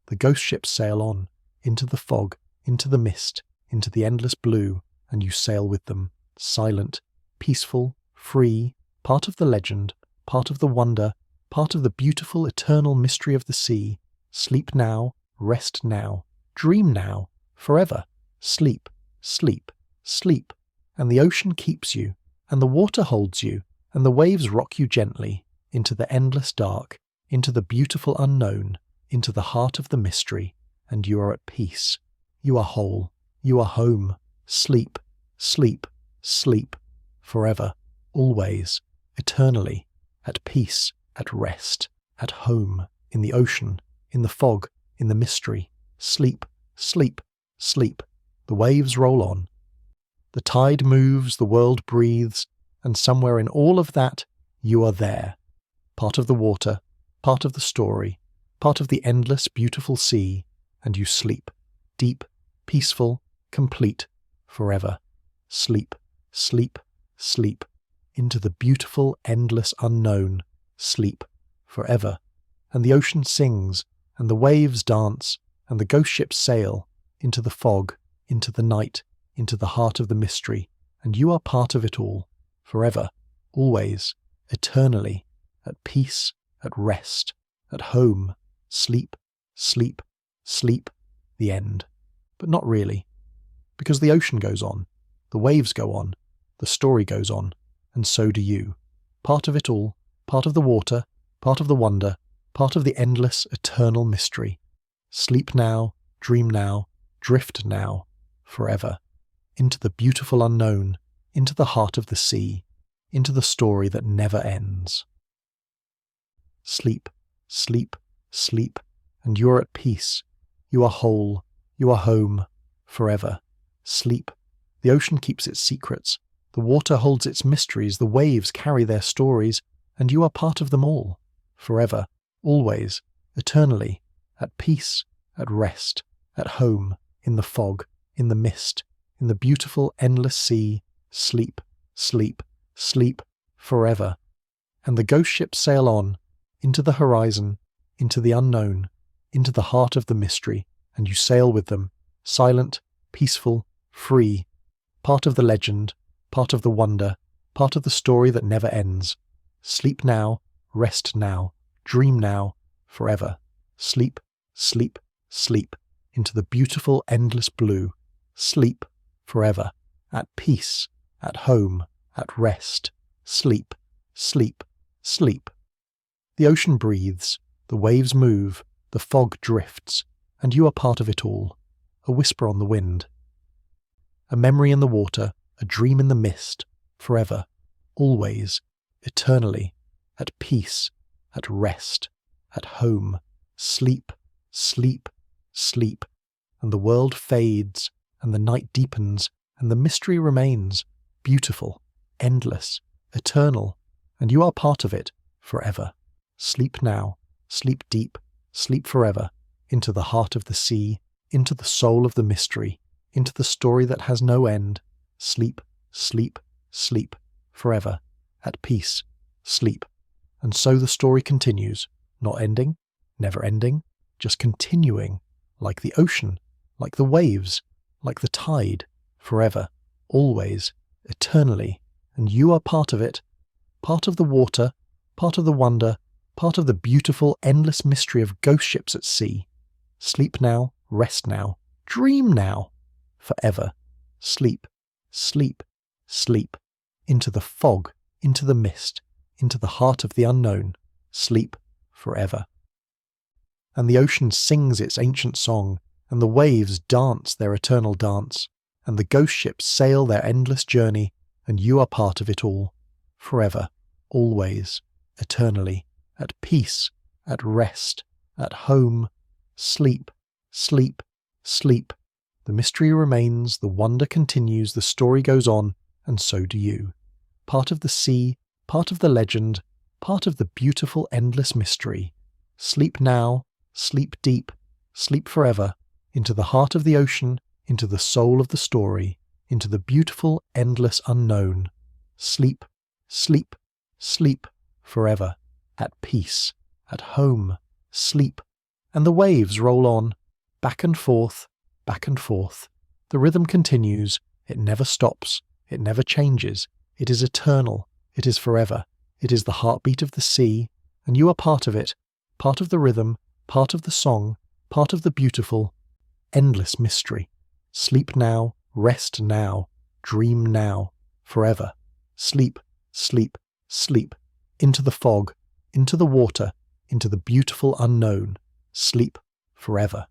The ghost ships sail on, into the fog, into the mist, into the endless blue, and you sail with them, silent, peaceful, free, part of the legend, part of the wonder, part of the beautiful eternal mystery of the sea. Sleep now, rest now, dream now, forever. Sleep, sleep, sleep. And the ocean keeps you, and the water holds you, and the waves rock you gently, into the endless dark, into the beautiful unknown, into the heart of the mystery, and you are at peace. You are whole. You are home. Sleep, sleep, sleep, forever, always, eternally, at peace, at rest, at home, in the ocean, in the fog, in the mystery. Sleep, sleep, sleep. The waves roll on. The tide moves, the world breathes, and somewhere in all of that, you are there. Part of the water, part of the story, part of the endless, beautiful sea, and you sleep, deep, peaceful, complete, forever. Sleep, sleep, sleep, into the beautiful, endless unknown. Sleep, forever. And the ocean sings, and the waves dance, and the ghost ships sail, into the fog, into the night, into the heart of the mystery, and you are part of it all, forever, always, eternally, at peace, at rest, at home. Sleep, sleep, sleep, the end. But not really. Because the ocean goes on, the waves go on, the story goes on, and so do you. Part of it all, part of the water, part of the wonder, part of the endless, eternal mystery. Sleep now, dream now, drift now, forever. Into the beautiful unknown, into the heart of the sea, into the story that never ends. Sleep, sleep, sleep, and you are at peace. You are whole, you are home, forever. Sleep. The ocean keeps its secrets, the water holds its mysteries, the waves carry their stories, and you are part of them all, forever, always, eternally, at peace, at rest, at home, in the fog, in the mist, in the beautiful endless sea. Sleep, sleep, sleep, forever. And the ghost ships sail on, into the horizon, into the unknown, into the heart of the mystery, and you sail with them, silent, peaceful, free, part of the legend, part of the wonder, part of the story that never ends. Sleep now, rest now, dream now, forever. Sleep, sleep, sleep, into the beautiful endless blue. Sleep, forever, at peace, at home, at rest. Sleep, sleep, sleep. The ocean breathes, the waves move, the fog drifts, and you are part of it all, a whisper on the wind. A memory in the water, a dream in the mist, forever, always, eternally, at peace, at rest, at home. Sleep, sleep, sleep, and the world fades, and the night deepens, and the mystery remains, beautiful, endless, eternal, and you are part of it, forever. Sleep now, sleep deep, sleep forever, into the heart of the sea, into the soul of the mystery, into the story that has no end. Sleep, sleep, sleep, forever, at peace, sleep. And so the story continues, not ending, never ending, just continuing, like the ocean, like the waves, like the tide, forever, always, eternally, and you are part of it, part of the water, part of the wonder, part of the beautiful, endless mystery of ghost ships at sea. Sleep now, rest now, dream now, forever. Sleep, sleep, sleep, into the fog, into the mist, into the heart of the unknown. Sleep forever. And the ocean sings its ancient song, and the waves dance their eternal dance, and the ghost ships sail their endless journey, and you are part of it all, forever, always, eternally, at peace, at rest, at home. Sleep, sleep, sleep. The mystery remains, the wonder continues, the story goes on, and so do you. Part of the sea, part of the legend, part of the beautiful endless mystery. Sleep now, sleep deep, sleep forever, into the heart of the ocean, into the soul of the story, into the beautiful endless unknown. Sleep, sleep, sleep forever, at peace, at home. Sleep, and the waves roll on, back and forth, back and forth. The rhythm continues, it never stops, it never changes, it is eternal, it is forever, it is the heartbeat of the sea, and you are part of it, part of the rhythm, part of the song, part of the beautiful, endless mystery. Sleep now, rest now, dream now, forever. Sleep, sleep, sleep, into the fog, into the water, into the beautiful unknown. Sleep forever.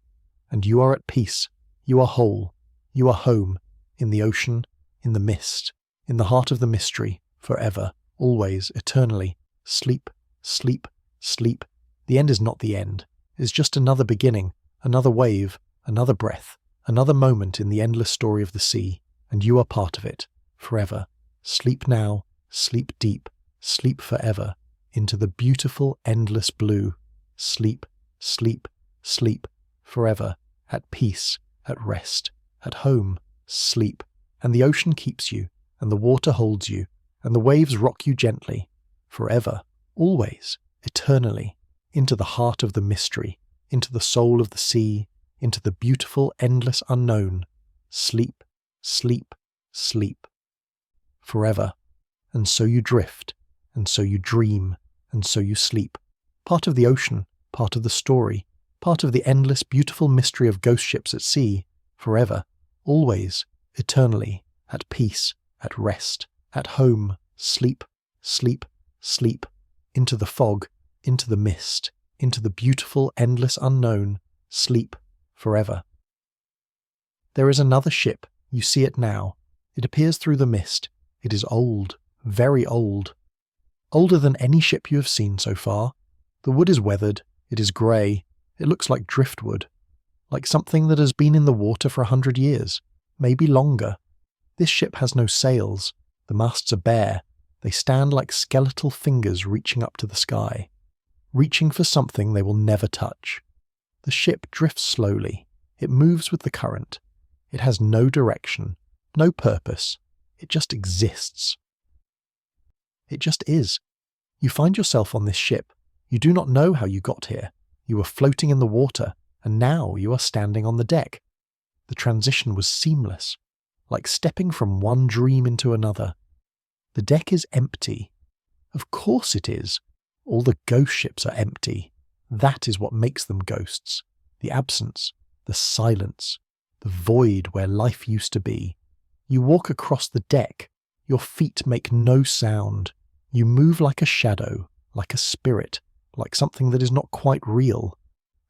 And you are at peace, you are whole, you are home, in the ocean, in the mist, in the heart of the mystery, forever, always, eternally. Sleep, sleep, sleep. The end is not the end. It is just another beginning, another wave, another breath, another moment in the endless story of the sea, and you are part of it, forever. Sleep now, sleep deep, sleep forever, into the beautiful endless blue. Sleep, sleep, sleep, forever, at peace, at rest, at home. Sleep, and the ocean keeps you, and the water holds you, and the waves rock you gently, forever, always, eternally, into the heart of the mystery, into the soul of the sea, into the beautiful endless unknown. Sleep, sleep, sleep, forever. And so you drift, and so you dream, and so you sleep, part of the ocean, part of the story, part of the endless beautiful mystery of ghost ships at sea, forever, always, eternally, at peace, at rest, at home. Sleep, sleep, sleep, into the fog, into the mist, into the beautiful endless unknown. Sleep forever. There is another ship, you see it now. It appears through the mist. It is old, very old. Older than any ship you have seen so far. The wood is weathered, it is grey, it looks like driftwood, like something that has been in the water for 100 years, maybe longer. This ship has no sails, the masts are bare, they stand like skeletal fingers reaching up to the sky, reaching for something they will never touch. The ship drifts slowly, it moves with the current, it has no direction, no purpose, it just exists. It just is. You find yourself on this ship, you do not know how you got here, you were floating in the water, and now you are standing on the deck. The transition was seamless, like stepping from one dream into another. The deck is empty. Of course it is. All the ghost ships are empty. That is what makes them ghosts. The absence, the silence, the void where life used to be. You walk across the deck. Your feet make no sound. You move like a shadow, like a spirit, like something that is not quite real.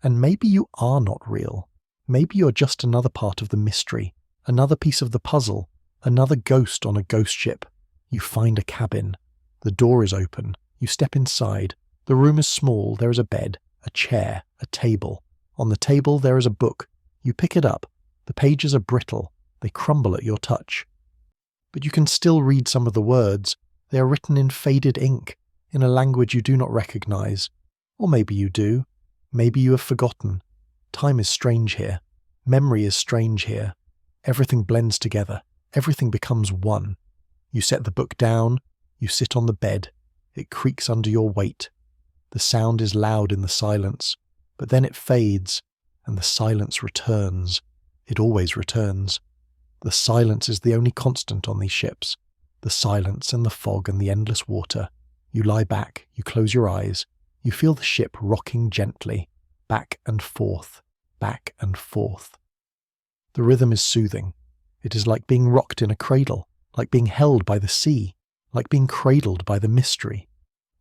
And maybe you are not real. Maybe you're just another part of the mystery, another piece of the puzzle, another ghost on a ghost ship. You find a cabin. The door is open. You step inside. The room is small. There is a bed, a chair, a table. On the table there is a book. You pick it up. The pages are brittle. They crumble at your touch. But you can still read some of the words. They are written in faded ink, in a language you do not recognize. Or maybe you do. Maybe you have forgotten. Time is strange here. Memory is strange here. Everything blends together. Everything becomes one. You set the book down. You sit on the bed. It creaks under your weight. The sound is loud in the silence, but then it fades, and the silence returns. It always returns. The silence is the only constant on these ships. The silence and the fog and the endless water. You lie back, you close your eyes, you feel the ship rocking gently, back and forth, back and forth. The rhythm is soothing. It is like being rocked in a cradle, like being held by the sea, like being cradled by the mystery.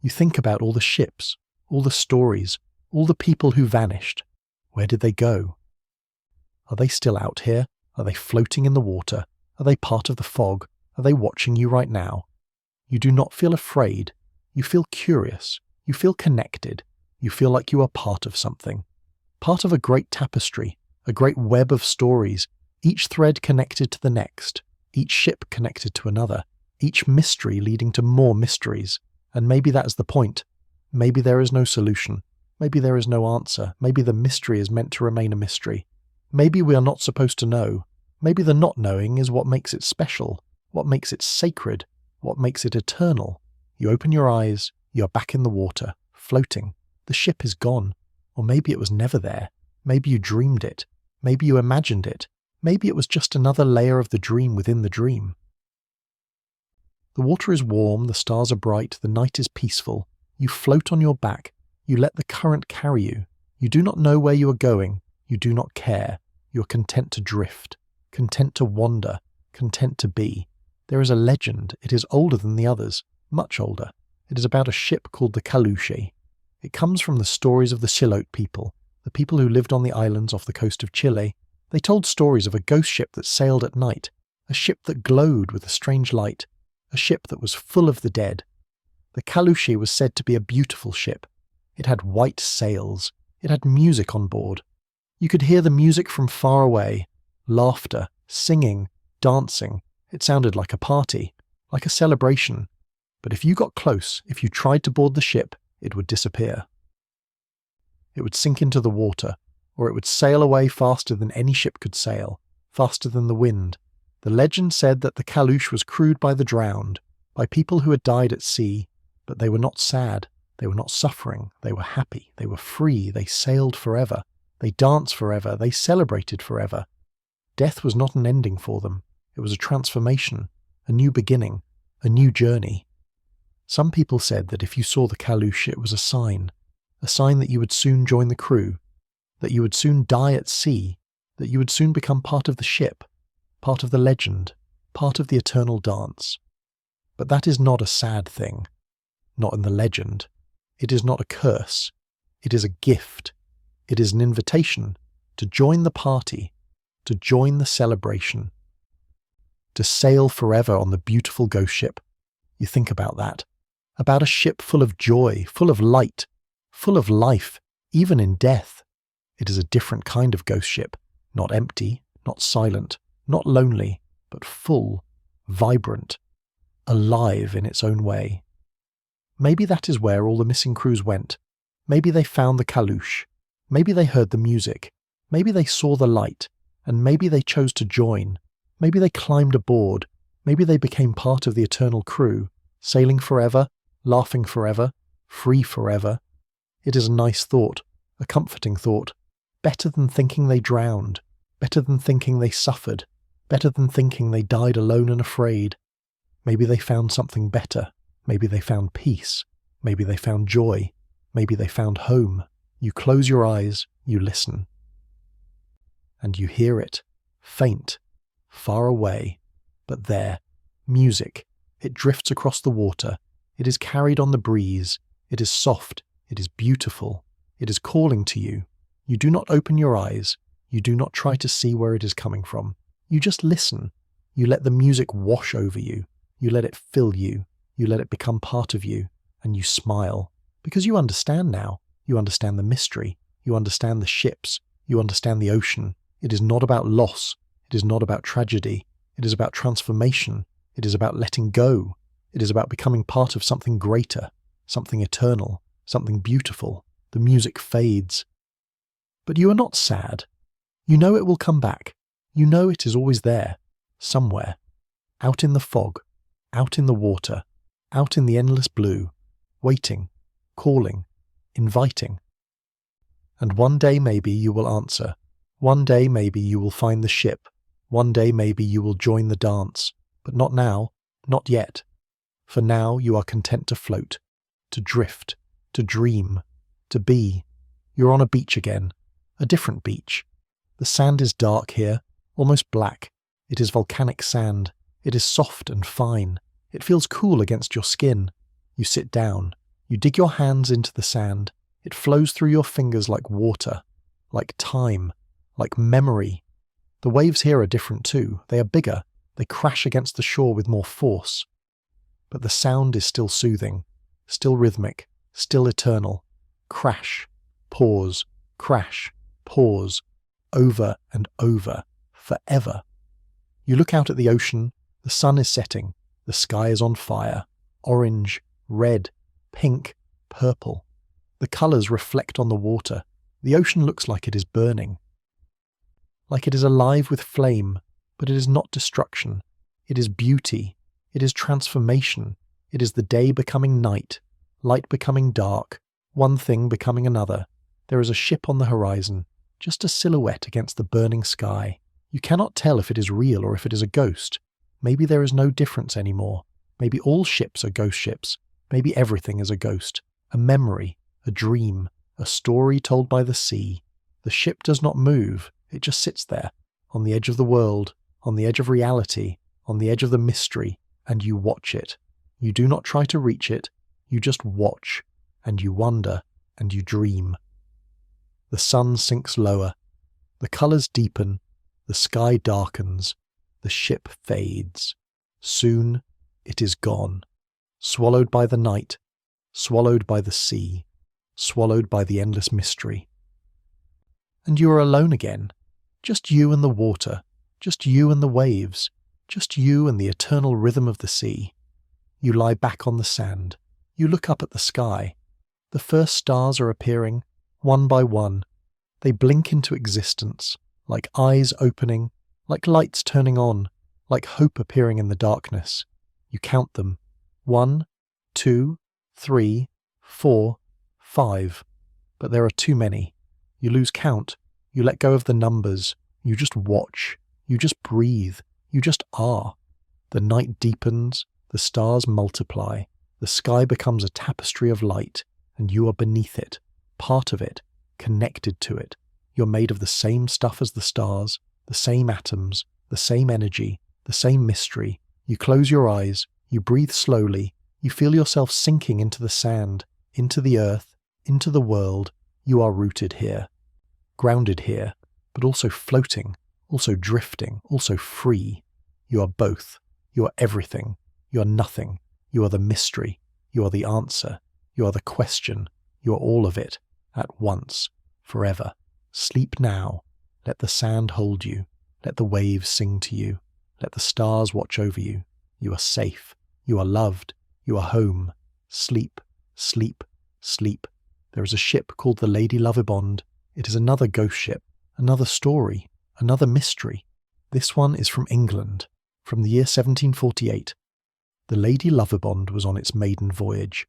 You think about all the ships, all the stories, all the people who vanished. Where did they go? Are they still out here? Are they floating in the water? Are they part of the fog? Are they watching you right now? You do not feel afraid. You feel curious. You feel connected. You feel like you are part of something. Part of a great tapestry, a great web of stories, each thread connected to the next, each ship connected to another, each mystery leading to more mysteries. And maybe that's the point. Maybe there is no solution. Maybe there is no answer. Maybe the mystery is meant to remain a mystery. Maybe we are not supposed to know. Maybe the not knowing is what makes it special, what makes it sacred, what makes it eternal. You open your eyes, you are back in the water, floating. The ship is gone. Or maybe it was never there. Maybe you dreamed it. Maybe you imagined it. Maybe it was just another layer of the dream within the dream. The water is warm, the stars are bright, the night is peaceful. You float on your back. You let the current carry you. You do not know where you are going. You do not care. You are content to drift, content to wander, content to be. There is a legend. It is older than the others, much older. It is about a ship called the Caluche. It comes from the stories of the Chilote people, the people who lived on the islands off the coast of Chile. They told stories of a ghost ship that sailed at night, a ship that glowed with a strange light, a ship that was full of the dead. The Caluche was said to be a beautiful ship. It had white sails. It had music on board. You could hear the music from far away, laughter, singing, dancing. It sounded like a party, like a celebration. But if you got close, if you tried to board the ship, it would disappear. It would sink into the water, or it would sail away faster than any ship could sail, faster than the wind. The legend said that the Caluche was crewed by the drowned, by people who had died at sea, but they were not sad, they were not suffering, they were happy, they were free, they sailed forever, they danced forever, they celebrated forever. Death was not an ending for them, it was a transformation, a new beginning, a new journey. Some people said that if you saw the Caluche, it was a sign that you would soon join the crew, that you would soon die at sea, that you would soon become part of the ship, part of the legend, part of the eternal dance. But that is not a sad thing, not in the legend. It is not a curse. It is a gift. It is an invitation to join the party, to join the celebration, to sail forever on the beautiful ghost ship. You think about that, about a ship full of joy, full of light, full of life, even in death. It is a different kind of ghost ship, not empty, not silent, not lonely, but full, vibrant, alive in its own way. Maybe that is where all the missing crews went. Maybe they found the Caluche. Maybe they heard the music. Maybe they saw the light. And maybe they chose to join. Maybe they climbed aboard. Maybe they became part of the eternal crew, sailing forever, laughing forever, free forever. It is a nice thought, a comforting thought, better than thinking they drowned, better than thinking they suffered, better than thinking they died alone and afraid. Maybe they found something better. Maybe they found peace. Maybe they found joy. Maybe they found home. You close your eyes, you listen. And you hear it, faint, far away, but there, music. It drifts across the water. It is carried on the breeze. It is soft. It is beautiful. It is calling to you. You do not open your eyes. You do not try to see where it is coming from. You just listen. You let the music wash over you. You let it fill you. You let it become part of you. And you smile. Because you understand now. You understand the mystery. You understand the ships. You understand the ocean. It is not about loss. It is not about tragedy. It is about transformation. It is about letting go. It is about becoming part of something greater, something eternal, something beautiful. The music fades. But you are not sad. You know it will come back. You know it is always there, somewhere, out in the fog, out in the water, out in the endless blue, waiting, calling, inviting. And one day maybe you will answer, One day maybe you will find the ship, one day maybe you will join the dance, but not now, not yet. For now you are content to float, to drift, to dream, to be. You're on a beach again, a different beach. The sand is dark here, almost black. It is volcanic sand. It is soft and fine. It feels cool against your skin. You sit down. You dig your hands into the sand. It flows through your fingers like water, like time, like memory. The waves here are different too. They are bigger. They crash against the shore with more force. But the sound is still soothing, still rhythmic, still eternal. Crash, pause, crash, pause, over and over, forever. You look out at the ocean, the sun is setting, the sky is on fire, orange, red, pink, purple. The colours reflect on the water. The ocean looks like it is burning. Like it is alive with flame, but it is not destruction. It is beauty. It is transformation. It is the day becoming night, light becoming dark, one thing becoming another. There is a ship on the horizon, just a silhouette against the burning sky. You cannot tell if it is real or if it is a ghost. Maybe there is no difference anymore. Maybe all ships are ghost ships. Maybe everything is a ghost, a memory, a dream, a story told by the sea. The ship does not move. It just sits there, on the edge of the world, on the edge of reality, on the edge of the mystery, and you watch it. You do not try to reach it. You just watch, and you wonder, and you dream. The sun sinks lower. The colours deepen. The sky darkens. The ship fades. Soon it is gone. Swallowed by the night. Swallowed by the sea. Swallowed by the endless mystery. And you are alone again. Just you and the water. Just you and the waves. Just you and the eternal rhythm of the sea. You lie back on the sand. You look up at the sky. The first stars are appearing, one by one. They blink into existence, like eyes opening, like lights turning on, like hope appearing in the darkness. You count them. 1, 2, 3, 4, 5. But there are too many. You lose count. You let go of the numbers. You just watch. You just breathe. You just are. The night deepens. The stars multiply. The sky becomes a tapestry of light, and you are beneath it, part of it, connected to it. You're made of the same stuff as the stars, the same atoms, the same energy, the same mystery. You close your eyes. You breathe slowly. You feel yourself sinking into the sand, into the earth, into the world. You are rooted here. Grounded here, but also floating, also drifting, also free. You are both. You are everything. You are nothing. You are the mystery. You are the answer. You are the question. You are all of it, at once, forever. Sleep now. Let the sand hold you. Let the waves sing to you. Let the stars watch over you. You are safe. You are loved. You are home. Sleep, sleep, sleep. There is a ship called the Lady Lovibond. It is another ghost ship, another story, another mystery. This one is from England, from the year 1748. The Lady Lovibond was on its maiden voyage.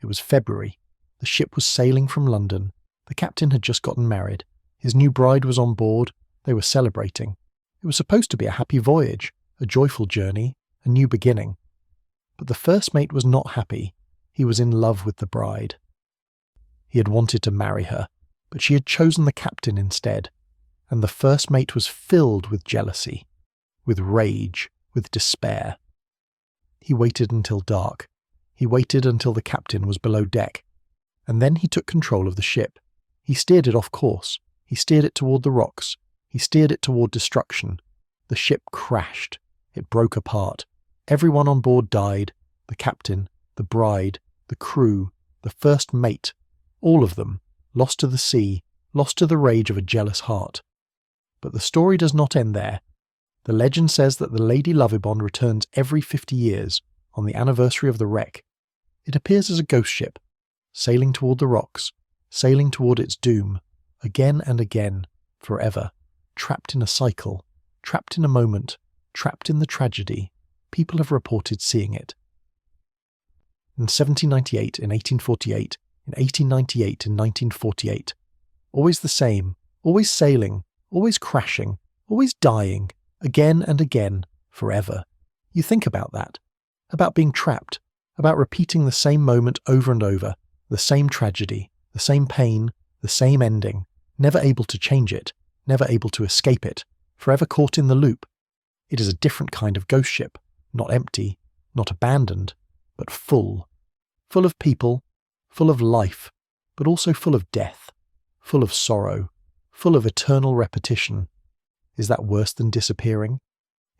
It was February. The ship was sailing from London. The captain had just gotten married. His new bride was on board. They were celebrating. It was supposed to be a happy voyage, a joyful journey, a new beginning. But the first mate was not happy. He was in love with the bride. He had wanted to marry her, but she had chosen the captain instead, and the first mate was filled with jealousy, with rage, with despair. He waited until dark. He waited until the captain was below deck, and then he took control of the ship. He steered it off course. He steered it toward the rocks. He steered it toward destruction. The ship crashed. It broke apart. Everyone on board died. The captain, the bride, the crew, the first mate, all of them, lost to the sea, lost to the rage of a jealous heart. But the story does not end there. The legend says that the Lady Lovibond returns every 50 years, on the anniversary of the wreck. It appears as a ghost ship, sailing toward the rocks, sailing toward its doom, again and again, forever, trapped in a cycle, trapped in a moment, trapped in the tragedy. People have reported seeing it. In 1798, in 1848, in 1898 and 1948. Always the same, always sailing, always crashing, always dying, again and again, forever. You think about that, about being trapped, about repeating the same moment over and over, the same tragedy, the same pain, the same ending, never able to change it, never able to escape it, forever caught in the loop. It is a different kind of ghost ship, not empty, not abandoned, but full. Full of people, full of life, but also full of death, full of sorrow, full of eternal repetition. Is that worse than disappearing?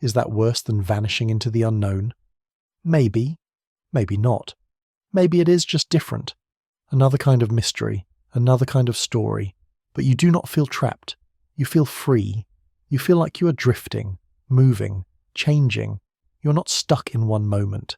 Is that worse than vanishing into the unknown? Maybe, maybe not. Maybe it is just different. Another kind of mystery, another kind of story. But you do not feel trapped. You feel free. You feel like you are drifting, moving, changing. You're not stuck in one moment.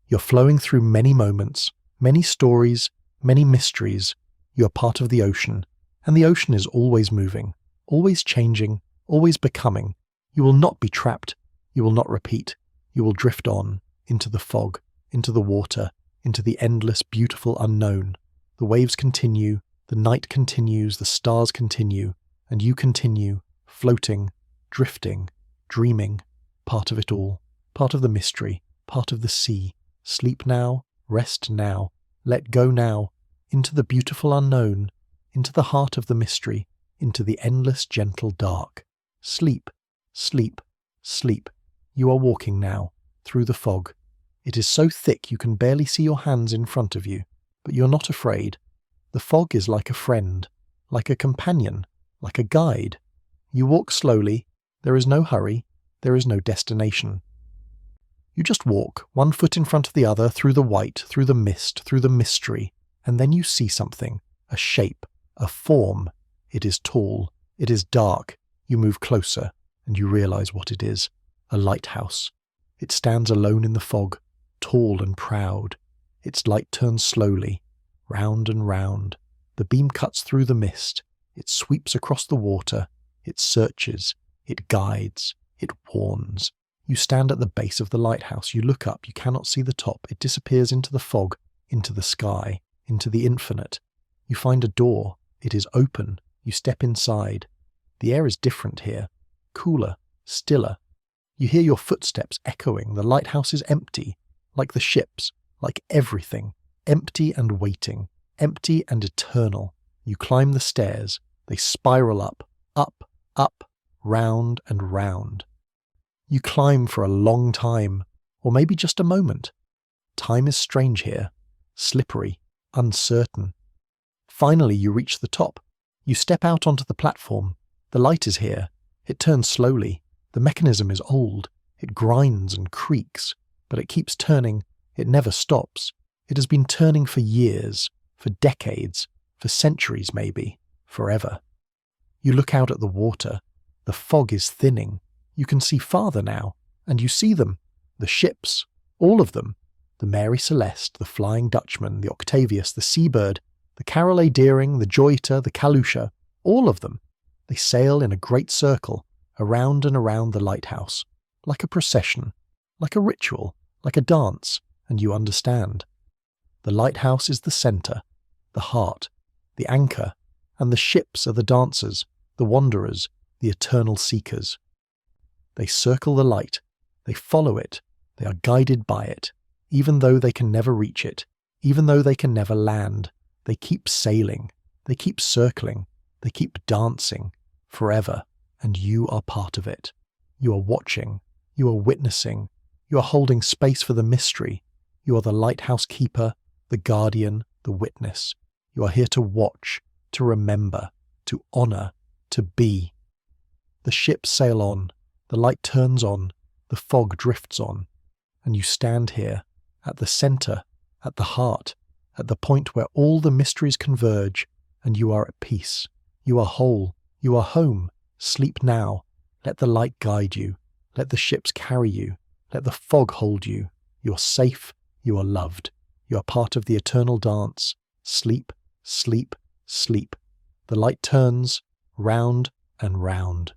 You're flowing through many moments, many stories, many mysteries. You are part of the ocean, and the ocean is always moving, always changing, always becoming. You will not be trapped. You will not repeat. You will drift on, into the fog, into the water, into the endless, beautiful unknown. The waves continue, the night continues, the stars continue, and you continue, floating, drifting, dreaming, part of it all, part of the mystery, part of the sea. Sleep now, rest now, let go now, into the beautiful unknown, into the heart of the mystery, into the endless, gentle dark. Sleep, sleep, sleep. You are walking now, through the fog. It is so thick you can barely see your hands in front of you, but you're not afraid. The fog is like a friend, like a companion, like a guide. You walk slowly, there is no hurry, there is no destination. You just walk, one foot in front of the other, through the white, through the mist, through the mystery, and then you see something, a shape, a form. It is tall, it is dark. You move closer, and you realize what it is. A lighthouse. It stands alone in the fog, tall and proud. Its light turns slowly, round and round. The beam cuts through the mist. It sweeps across the water. It searches. It guides. It warns. You stand at the base of the lighthouse. You look up. You cannot see the top. It disappears into the fog, into the sky, into the infinite. You find a door. It is open. You step inside. The air is different here. Cooler. Stiller. You hear your footsteps echoing. The lighthouse is empty. Like the ships. Like everything. Empty and waiting. Empty and eternal. You climb the stairs. They spiral up. Up. Up. Round and round. You climb for a long time, or maybe just a moment. Time is strange here, slippery, uncertain. Finally you reach the top. You step out onto the platform. The light is here. It turns slowly. The mechanism is old. It grinds and creaks, but it keeps turning. It never stops. It has been turning for years, for decades, for centuries maybe, forever. You look out at the water. The fog is thinning. You can see farther now, and you see them, the ships, all of them, the Mary Celeste, the Flying Dutchman, the Octavius, the Seabird, the Carol A. Deering, the Joyter, the Kalusha, all of them. They sail in a great circle, around and around the lighthouse, like a procession, like a ritual, like a dance, and you understand. The lighthouse is the centre, the heart, the anchor, and the ships are the dancers, the wanderers, the eternal seekers. They circle the light, they follow it, they are guided by it, even though they can never reach it, even though they can never land. They keep sailing, they keep circling, they keep dancing, forever, and you are part of it. You are watching, you are witnessing, you are holding space for the mystery. You are the lighthouse keeper, the guardian, the witness. You are here to watch, to remember, to honour, to be. The ships sail on. The light turns on, the fog drifts on, and you stand here, at the centre, at the heart, at the point where all the mysteries converge, and you are at peace. You are whole, you are home. Sleep now. Let the light guide you. Let the ships carry you. Let the fog hold you. You are safe, you are loved. You are part of the eternal dance. Sleep, sleep, sleep. The light turns, round and round.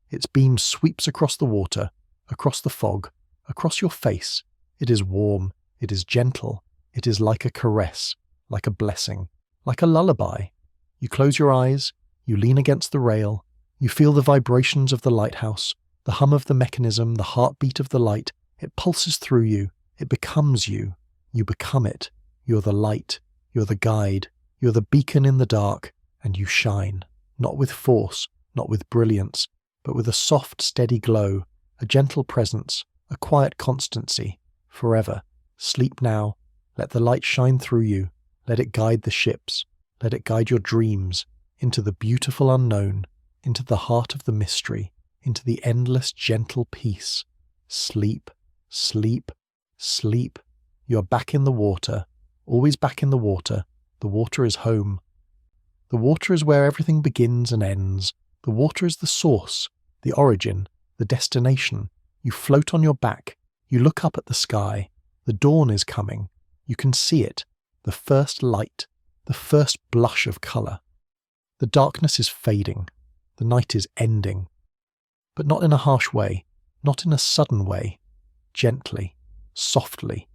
Its beam sweeps across the water, across the fog, across your face. It is warm, it is gentle, it is like a caress, like a blessing, like a lullaby. You close your eyes, You lean against the rail. You feel the vibrations of the lighthouse, the hum of the mechanism, the heartbeat of the light. It pulses through you. It becomes you. You become it. You're the light. You're the guide. You're the beacon in the dark, and you shine. Not with force, not with brilliance, but with a soft, steady glow, a gentle presence, a quiet constancy, forever. Sleep now. Let the light shine through you. Let it guide the ships. Let it guide your dreams into the beautiful unknown, into the heart of the mystery, into the endless gentle peace. Sleep, sleep, sleep. You're back in the water, always back in the water. The water is home. The water is where everything begins and ends. The water is the source, the origin, the destination. You float on your back. You look up at the sky. The dawn is coming. You can see it. The first light, the first blush of colour. The darkness is fading. The night is ending. But not in a harsh way, not in a sudden way. Gently, softly,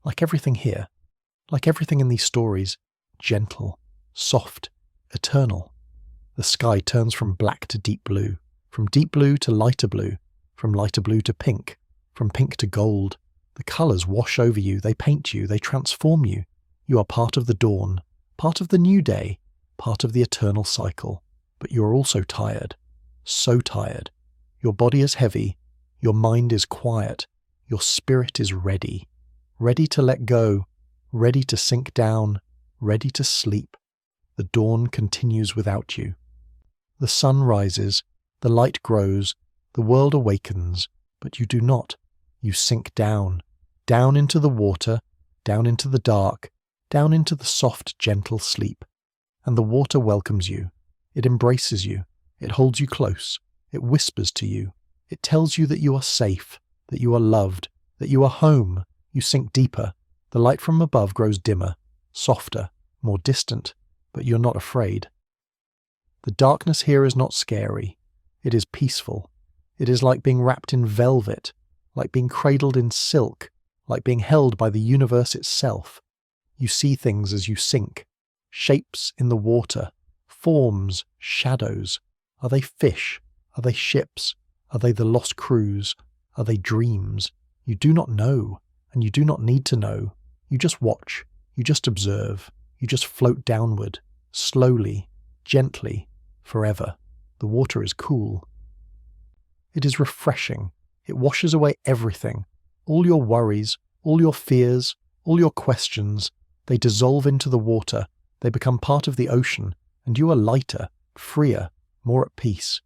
like everything here, like everything in these stories. Gentle, soft, eternal. The sky turns from black to deep blue, from deep blue to lighter blue, from lighter blue to pink, from pink to gold. The colours wash over you, they paint you, they transform you. You are part of the dawn, part of the new day, part of the eternal cycle. But you are also tired, so tired. Your body is heavy, your mind is quiet, your spirit is ready. Ready to let go, ready to sink down, ready to sleep. The dawn continues without you. The sun rises, the light grows, the world awakens, but you do not. You sink down, down into the water, down into the dark, down into the soft, gentle sleep. And the water welcomes you. It embraces you. It holds you close. It whispers to you. It tells you that you are safe, that you are loved, that you are home. You sink deeper. The light from above grows dimmer, softer, more distant, but you're not afraid. The darkness here is not scary. It is peaceful. It is like being wrapped in velvet, like being cradled in silk, like being held by the universe itself. You see things as you sink, shapes in the water, forms, shadows. Are they fish? Are they ships? Are they the lost crews? Are they dreams? You do not know, and you do not need to know. You just watch, you just observe, you just float downward, slowly, gently, forever. The water is cool. It is refreshing. It washes away everything, all your worries, all your fears, all your questions. They dissolve into the water, they become part of the ocean, and you are lighter, freer, more at peace.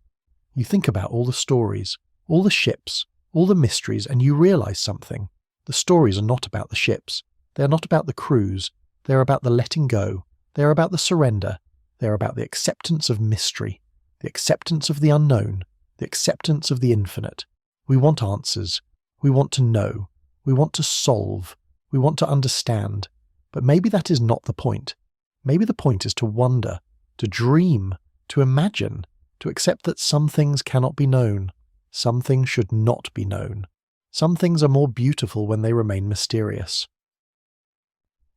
You think about all the stories, all the ships, all the mysteries, and you realize something. The stories are not about the ships. They are not about the crews. They are about the letting go. They are about the surrender. They are about the acceptance of mystery, the acceptance of the unknown, the acceptance of the infinite. We want answers. We want to know. We want to solve. We want to understand. But maybe that is not the point. Maybe the point is to wonder, to dream, to imagine, to accept that some things cannot be known. Some things should not be known. Some things are more beautiful when they remain mysterious.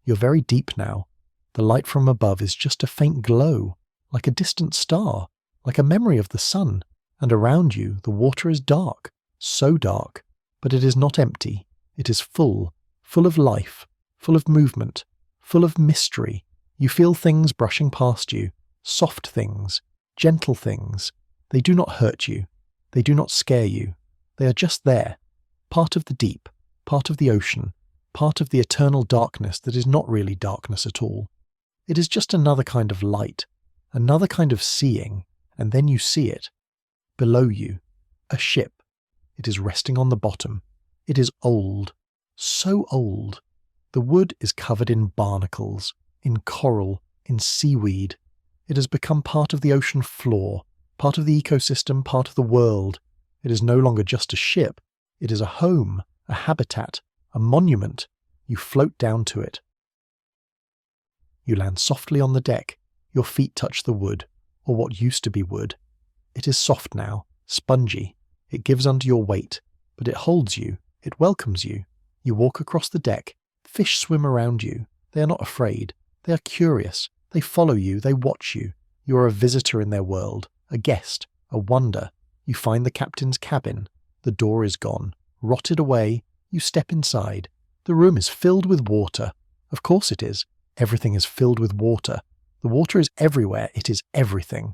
You're very deep now. The light from above is just a faint glow, like a distant star, like a memory of the sun. And around you, the water is dark, so dark, but it is not empty. It is full, full of life, full of movement, full of mystery. You feel things brushing past you, soft things, gentle things. They do not hurt you. They do not scare you. They are just there, part of the deep, part of the ocean, part of the eternal darkness that is not really darkness at all. It is just another kind of light, another kind of seeing, and then you see it. Below you, a ship. It is resting on the bottom. It is old, so old. The wood is covered in barnacles, in coral, in seaweed. It has become part of the ocean floor, part of the ecosystem, part of the world. It is no longer just a ship. It is a home, a habitat, a monument. You float down to it. You land softly on the deck. Your feet touch the wood, or what used to be wood. It is soft now, spongy. It gives under your weight, but it holds you. It welcomes you. You walk across the deck. Fish swim around you. They are not afraid. They are curious. They follow you. They watch you. You are a visitor in their world, a guest, a wonder. You find the captain's cabin. The door is gone, rotted away. You step inside. The room is filled with water. Of course it is. Everything is filled with water. The water is everywhere. It is everything.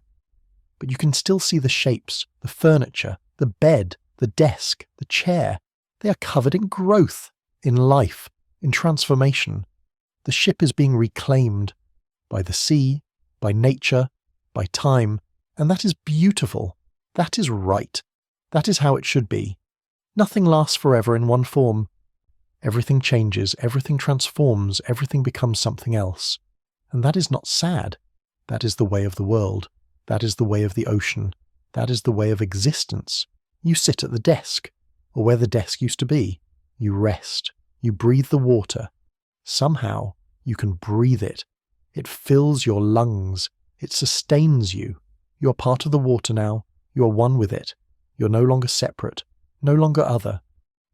But you can still see the shapes, the furniture, the bed, the desk, the chair. They are covered in growth, in life, in transformation. The ship is being reclaimed by the sea, by nature, by time, and that is beautiful. That is right. That is how it should be. Nothing lasts forever in one form. Everything changes, everything transforms, everything becomes something else. And that is not sad. That is the way of the world. That is the way of the ocean. That is the way of existence. You sit at the desk, or where the desk used to be. You rest. You breathe the water. Somehow, you can breathe it. It fills your lungs. It sustains you. You are part of the water now. You are one with it. You are no longer separate, no longer other.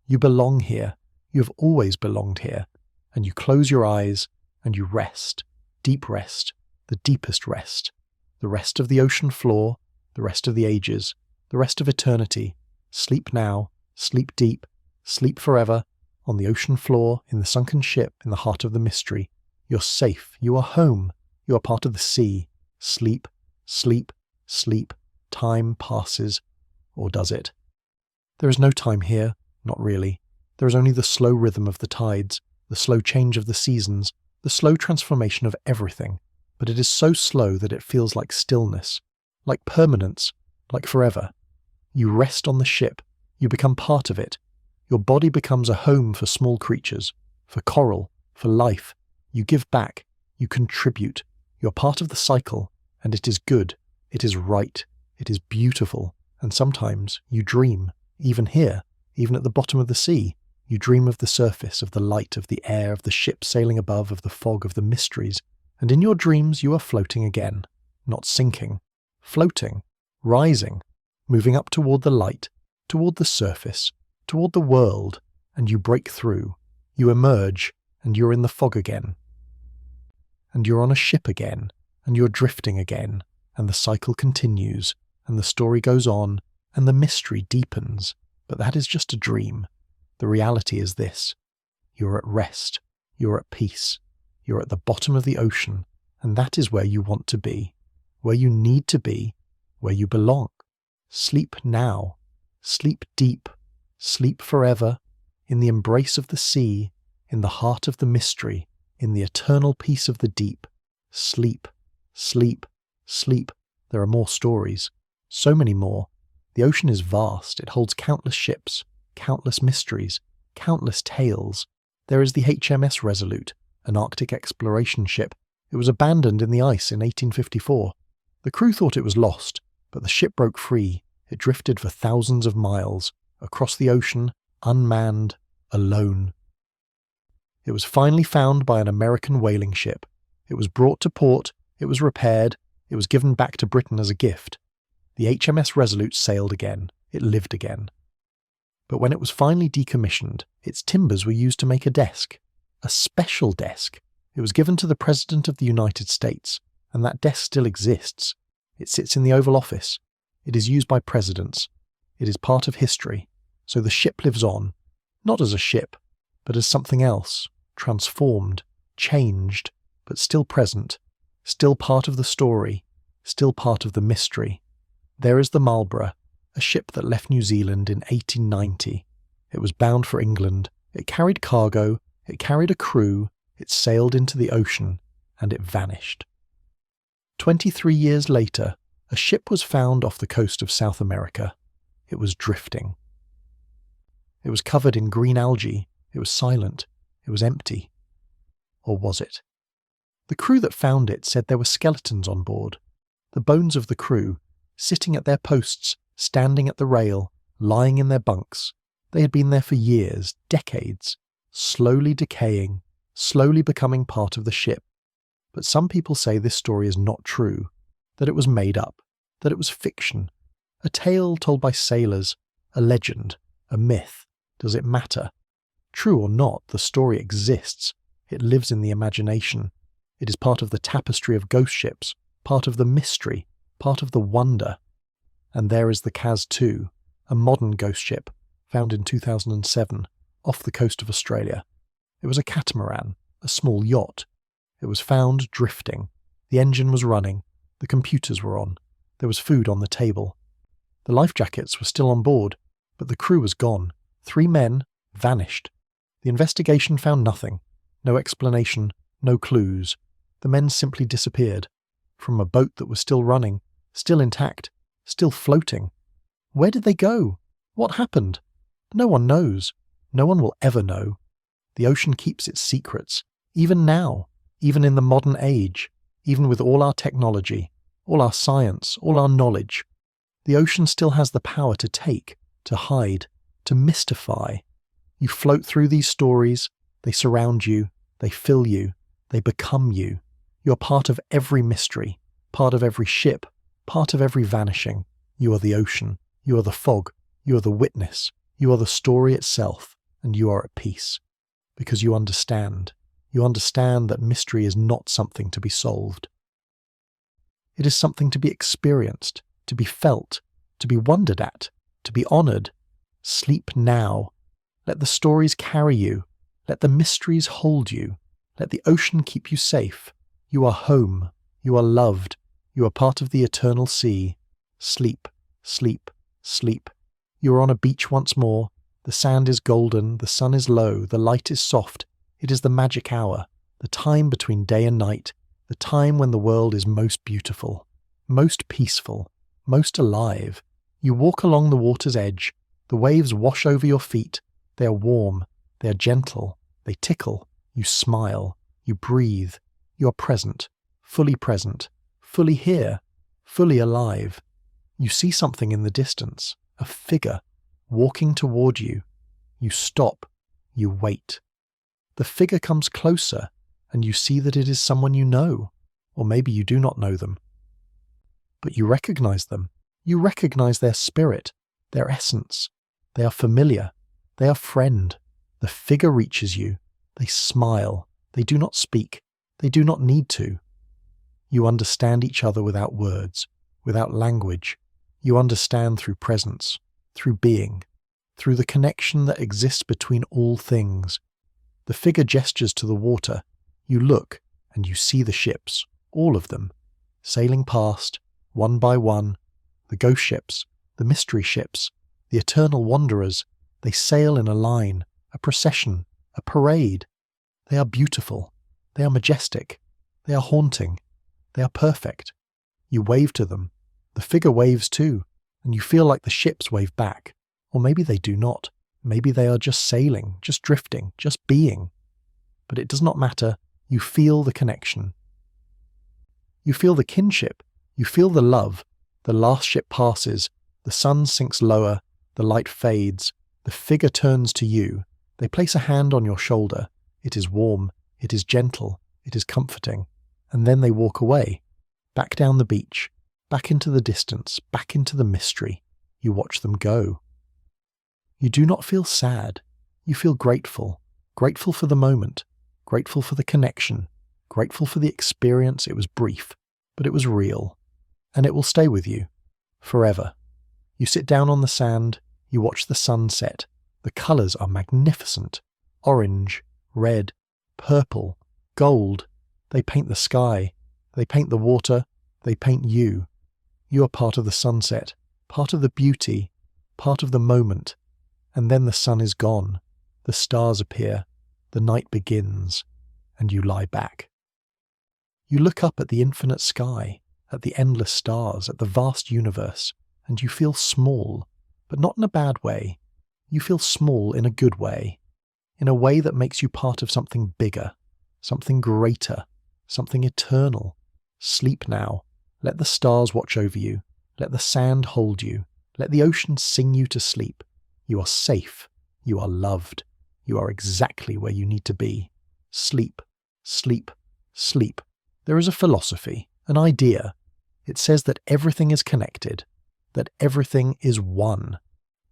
You belong here. You have always belonged here. And you close your eyes and you rest. Deep rest. The deepest rest. The rest of the ocean floor. The rest of the ages. The rest of eternity. Sleep now. Sleep deep. Sleep forever. On the ocean floor, in the sunken ship, in the heart of the mystery. You're safe. You are home. You are part of the sea. Sleep. Sleep. Sleep. Time passes. Or does it? There is no time here. Not really. There is only the slow rhythm of the tides, the slow change of the seasons, the slow transformation of everything. But it is so slow that it feels like stillness, like permanence, like forever. You rest on the ship. You become part of it. Your body becomes a home for small creatures, for coral, for life. You give back. You contribute. You're part of the cycle, and it is good. It is right. It is beautiful. And sometimes you dream, even here, even at the bottom of the sea. You dream of the surface, of the light, of the air, of the ship sailing above, of the fog, of the mysteries. And in your dreams you are floating again, not sinking, floating, rising, moving up toward the light, toward the surface, toward the world, and you break through. You emerge, and you're in the fog again. And you're on a ship again, and you're drifting again, and the cycle continues, and the story goes on, and the mystery deepens. But that is just a dream. The reality is this. You're at rest. You're at peace. You're at the bottom of the ocean, and that is where you want to be, where you need to be, where you belong. Sleep now. Sleep deep. Sleep forever, in the embrace of the sea, in the heart of the mystery, in the eternal peace of the deep. Sleep. Sleep. Sleep. There are more stories. So many more. The ocean is vast. It holds countless ships, countless mysteries, countless tales. There is the HMS Resolute, an Arctic exploration ship. It was abandoned in the ice in 1854. The crew thought it was lost, but the ship broke free. It drifted for thousands of miles, across the ocean, unmanned, alone. It was finally found by an American whaling ship. It was brought to port, it was repaired, it was given back to Britain as a gift. The HMS Resolute sailed again. It lived again. But when it was finally decommissioned, its timbers were used to make a desk. A special desk. It was given to the President of the United States, and that desk still exists. It sits in the Oval Office. It is used by presidents. It is part of history. So the ship lives on, not as a ship, but as something else, transformed, changed, but still present, still part of the story, still part of the mystery. There is the Marlborough, a ship that left New Zealand in 1890. It was bound for England. It carried cargo, it carried a crew, it sailed into the ocean, and it vanished. 23 years later, a ship was found off the coast of South America. It was drifting. It was covered in green algae. It was silent. It was empty. Or was it? The crew that found it said there were skeletons on board. The bones of the crew, sitting at their posts, standing at the rail, lying in their bunks. They had been there for years, decades, slowly decaying, slowly becoming part of the ship. But some people say this story is not true, that it was made up, that it was fiction, a tale told by sailors, a legend, a myth. Does it matter? True or not, the story exists. It lives in the imagination. It is part of the tapestry of ghost ships, part of the mystery, part of the wonder. And there is the Kaz-2, a modern ghost ship found in 2007 off the coast of Australia. It was a catamaran, a small yacht. It was found drifting. The engine was running. The computers were on. There was food on the table. The life jackets were still on board, but the crew was gone. 3 men vanished. The investigation found nothing. No explanation, no clues. The men simply disappeared. From a boat that was still running, still intact, still floating. Where did they go? What happened? No one knows. No one will ever know. The ocean keeps its secrets, even now, even in the modern age, even with all our technology, all our science, all our knowledge. The ocean still has the power to take, to hide, to mystify. You float through these stories, they surround you, they fill you, they become you. You're part of every mystery, part of every ship, part of every vanishing. You are the ocean, you are the fog, you are the witness, you are the story itself, and you are at peace. Because you understand that mystery is not something to be solved. It is something to be experienced, to be felt, to be wondered at, to be honoured. Sleep now. Let the stories carry you. Let the mysteries hold you. Let the ocean keep you safe. You are home. You are loved. You are part of the eternal sea. Sleep, sleep, sleep. You are on a beach once more. The sand is golden, the sun is low, the light is soft. It is the magic hour, the time between day and night, the time when the world is most beautiful, most peaceful, most alive. You walk along the water's edge. The waves wash over your feet. They are warm. They are gentle. They tickle. You smile. You breathe. You are present, fully here, fully alive. You see something in the distance, a figure, walking toward you. You stop. You wait. The figure comes closer, and you see that it is someone you know, or maybe you do not know them. But you recognize them. You recognize their spirit, their essence. They are familiar. They are friend. The figure reaches you. They smile. They do not speak. They do not need to. You understand each other without words, without language. You understand through presence, through being, through the connection that exists between all things. The figure gestures to the water. You look, and you see the ships, all of them, sailing past, one by one. The ghost ships, the mystery ships, the eternal wanderers. They sail in a line, a procession, a parade. They are beautiful. They are majestic. They are haunting. They are perfect. You wave to them. The figure waves too, and you feel like the ships wave back. Or maybe they do not. Maybe they are just sailing, just drifting, just being. But it does not matter. You feel the connection. You feel the kinship. You feel the love. The last ship passes. The sun sinks lower. The light fades. The figure turns to you. They place a hand on your shoulder. It is warm. It is gentle. It is comforting. And then they walk away. Back down the beach. Back into the distance. Back into the mystery. You watch them go. You do not feel sad. You feel grateful. Grateful for the moment. Grateful for the connection. Grateful for the experience. It was brief, but it was real. And it will stay with you. Forever. You sit down on the sand. You watch the sun set. The colours are magnificent. Orange, red, purple, gold. They paint the sky. They paint the water. They paint you. You are part of the sunset, part of the beauty, part of the moment. And then the sun is gone. The stars appear. The night begins. And you lie back. You look up at the infinite sky, at the endless stars, at the vast universe, and you feel small, but not in a bad way. You feel small in a good way, in a way that makes you part of something bigger, something greater, something eternal. Sleep now. Let the stars watch over you. Let the sand hold you. Let the ocean sing you to sleep. You are safe. You are loved. You are exactly where you need to be. Sleep, sleep, sleep. There is a philosophy, an idea. It says that everything is connected, that everything is one,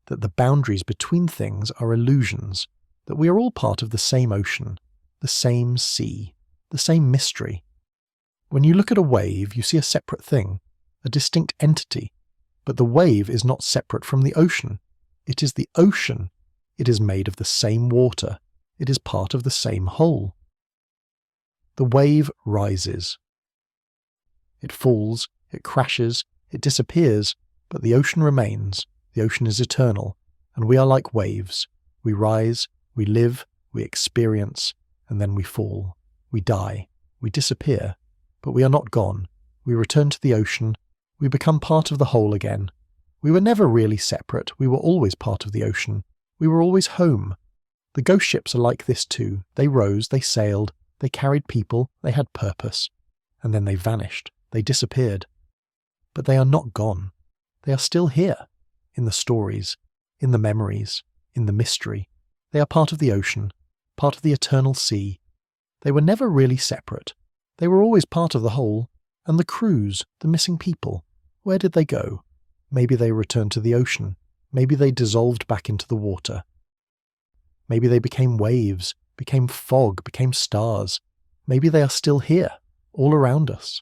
that the boundaries between things are illusions, that we are all part of the same ocean, the same sea, the same mystery. When you look at a wave, you see a separate thing, a distinct entity, but the wave is not separate from the ocean. It is the ocean. It is made of the same water. It is part of the same whole. The wave rises. It falls, it crashes, it disappears, but the ocean remains. The ocean is eternal, and we are like waves. We rise, we live, we experience, and then we fall. We die, we disappear, but we are not gone. We return to the ocean. We become part of the whole again. We were never really separate. We were always part of the ocean. We were always home. The ghost ships are like this too. They rose, they sailed, they carried people, they had purpose. And then they vanished. They disappeared. But they are not gone. They are still here. In the stories, in the memories, in the mystery. They are part of the ocean, part of the eternal sea. They were never really separate. They were always part of the whole. And the crews, the missing people, where did they go? Maybe they returned to the ocean. Maybe they dissolved back into the water. Maybe they became waves, became fog, became stars. Maybe they are still here, all around us.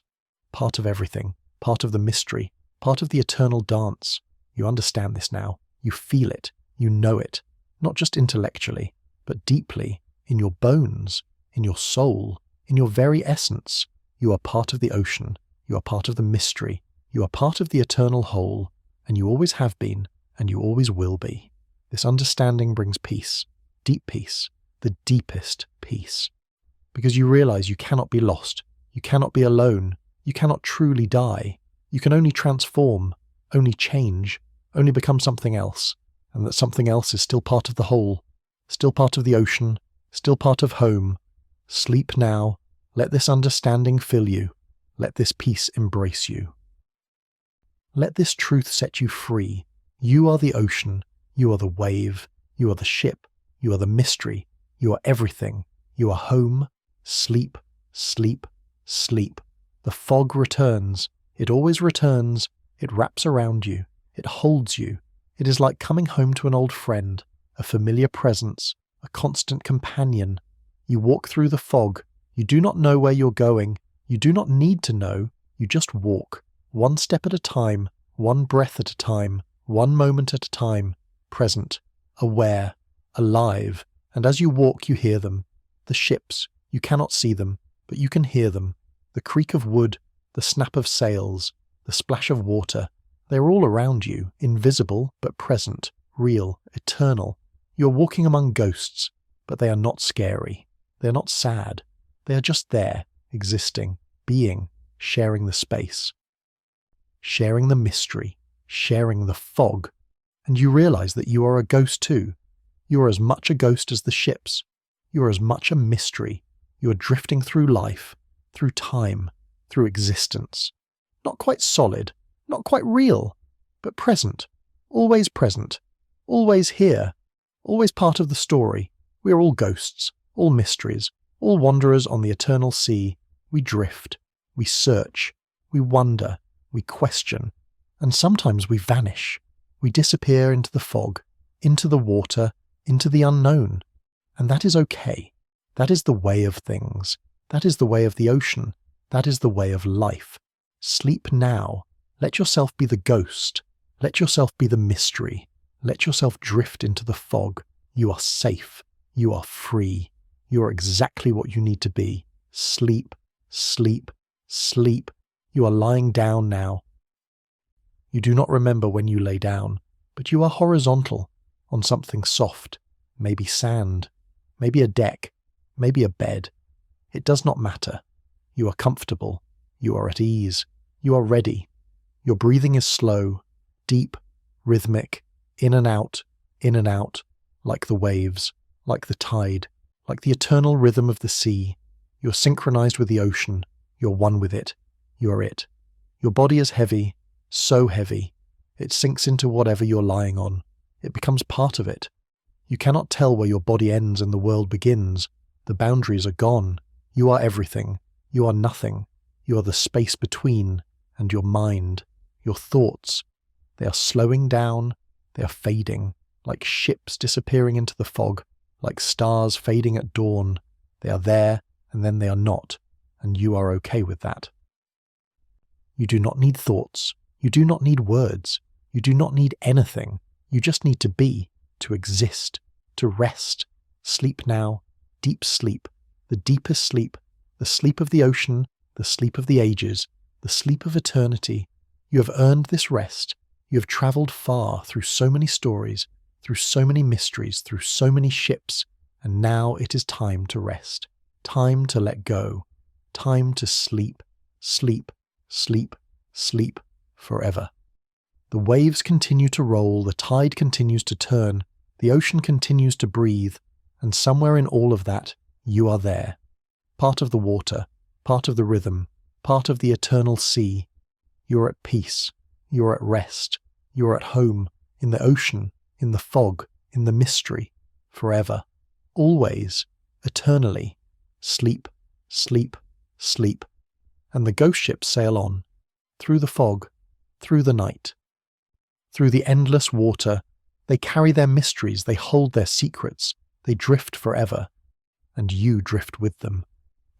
Part of everything, part of the mystery, part of the eternal dance. You understand this now. You feel it. You know it. Not just intellectually, but deeply, in your bones, in your soul, in your very essence. You are part of the ocean. You are part of the mystery. You are part of the eternal whole. And you always have been, and you always will be. This understanding brings peace. Deep peace. The deepest peace. Because you realize you cannot be lost. You cannot be alone. You cannot truly die. You can only transform, only change, only become something else. And that something else is still part of the whole. Still part of the ocean. Still part of home. Sleep now. Let this understanding fill you. Let this peace embrace you. Let this truth set you free. You are the ocean. You are the wave. You are the ship. You are the mystery. You are everything. You are home. Sleep, sleep, sleep. The fog returns. It always returns. It wraps around you. It holds you. It is like coming home to an old friend, a familiar presence, a constant companion. You walk through the fog. You do not know where you're going. You do not need to know. You just walk. One step at a time, one breath at a time, one moment at a time, present, aware, alive, and as you walk you hear them. The ships, you cannot see them, but you can hear them. The creak of wood, the snap of sails, the splash of water, they are all around you, invisible but present, real, eternal. You are walking among ghosts, but they are not scary. They are not sad. They are just there, existing, being, sharing the space. Sharing the mystery, sharing the fog, and you realize that you are a ghost too. You are as much a ghost as the ships. You are as much a mystery. You are drifting through life, through time, through existence. Not quite solid, not quite real, but present, always here, always part of the story. We are all ghosts, all mysteries, all wanderers on the eternal sea. We drift, we search, we wonder, we question, and sometimes we vanish. We disappear into the fog, into the water, into the unknown. And that is okay. That is the way of things. That is the way of the ocean. That is the way of life. Sleep now. Let yourself be the ghost. Let yourself be the mystery. Let yourself drift into the fog. You are safe. You are free. You are exactly what you need to be. Sleep, sleep, sleep. You are lying down now. You do not remember when you lay down, but you are horizontal, on something soft, maybe sand, maybe a deck, maybe a bed. It does not matter. You are comfortable. You are at ease. You are ready. Your breathing is slow, deep, rhythmic, in and out, like the waves, like the tide, like the eternal rhythm of the sea. You are synchronized with the ocean. You're one with it. You are it. Your body is heavy, so heavy. It sinks into whatever you're lying on. It becomes part of it. You cannot tell where your body ends and the world begins. The boundaries are gone. You are everything. You are nothing. You are the space between, and your mind, your thoughts. They are slowing down. They are fading, like ships disappearing into the fog, like stars fading at dawn. They are there, and then they are not, and you are okay with that. You do not need thoughts. You do not need words. You do not need anything. You just need to be, to exist, to rest. Sleep now, deep sleep, the deepest sleep, the sleep of the ocean, the sleep of the ages, the sleep of eternity. You have earned this rest. You have travelled far through so many stories, through so many mysteries, through so many ships, and now it is time to rest, time to let go, time to sleep, sleep, sleep, sleep forever. The waves continue to roll, the tide continues to turn, the ocean continues to breathe, and somewhere in all of that, you are there. Part of the water, part of the rhythm, part of the eternal sea. You are at peace, you are at rest, you are at home, in the ocean, in the fog, in the mystery, forever, always, eternally. Sleep, sleep, sleep. And the ghost ships sail on, through the fog, through the night. Through the endless water, they carry their mysteries, they hold their secrets, they drift forever, and you drift with them.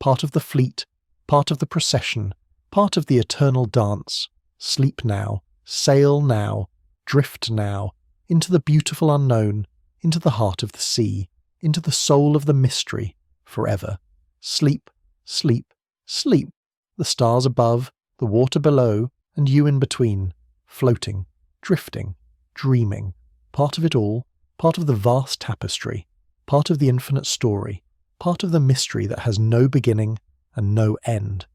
Part of the fleet, part of the procession, part of the eternal dance. Sleep now, sail now, drift now, into the beautiful unknown, into the heart of the sea, into the soul of the mystery, forever. Sleep, sleep, sleep. The stars above, the water below, and you in between, floating, drifting, dreaming, part of it all, part of the vast tapestry, part of the infinite story, part of the mystery that has no beginning and no end.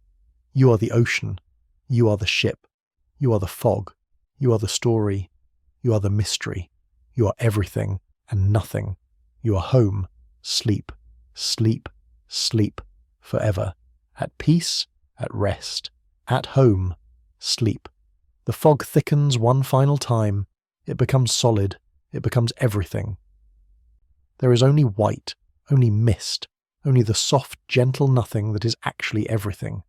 You are the ocean, you are the ship, you are the fog, you are the story, you are the mystery, you are everything and nothing. You are home, sleep, sleep, sleep, forever, at peace, at rest, at home, sleep. The fog thickens one final time, it becomes solid, it becomes everything. There is only white, only mist, only the soft, gentle nothing that is actually everything.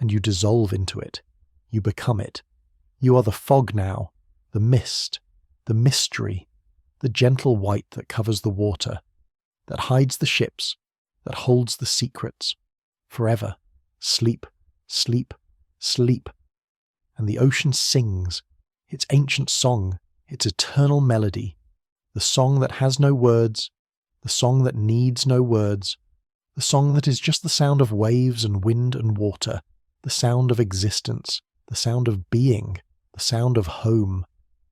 And you dissolve into it, you become it. You are the fog now, the mist, the mystery, the gentle white that covers the water, that hides the ships, that holds the secrets. Forever, sleep, sleep, sleep. And the ocean sings, its ancient song, its eternal melody, the song that has no words, the song that needs no words, the song that is just the sound of waves and wind and water, the sound of existence, the sound of being, the sound of home.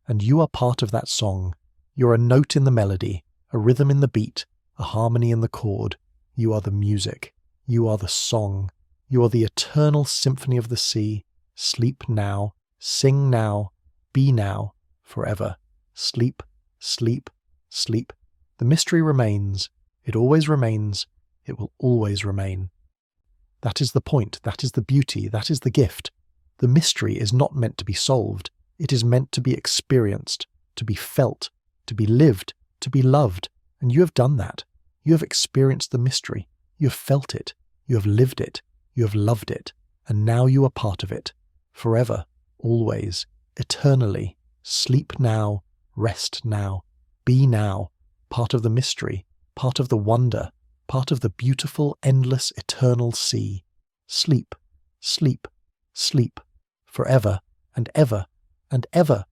And you are part of that song. You're a note in the melody, a rhythm in the beat, a harmony in the chord. You are the music. You are the song. You are the eternal symphony of the sea. Sleep now, sing now, be now, forever. Sleep, sleep, sleep. The mystery remains. It always remains. It will always remain. That is the point. That is the beauty. That is the gift. The mystery is not meant to be solved. It is meant to be experienced, to be felt, to be lived, to be loved. And you have done that. You have experienced the mystery. You have felt it. You have lived it. You have loved it. And now you are part of it. Forever, always, eternally. Sleep now, rest now, be now, part of the mystery, part of the wonder, part of the beautiful, endless, eternal sea. Sleep, sleep, sleep, forever and ever and ever.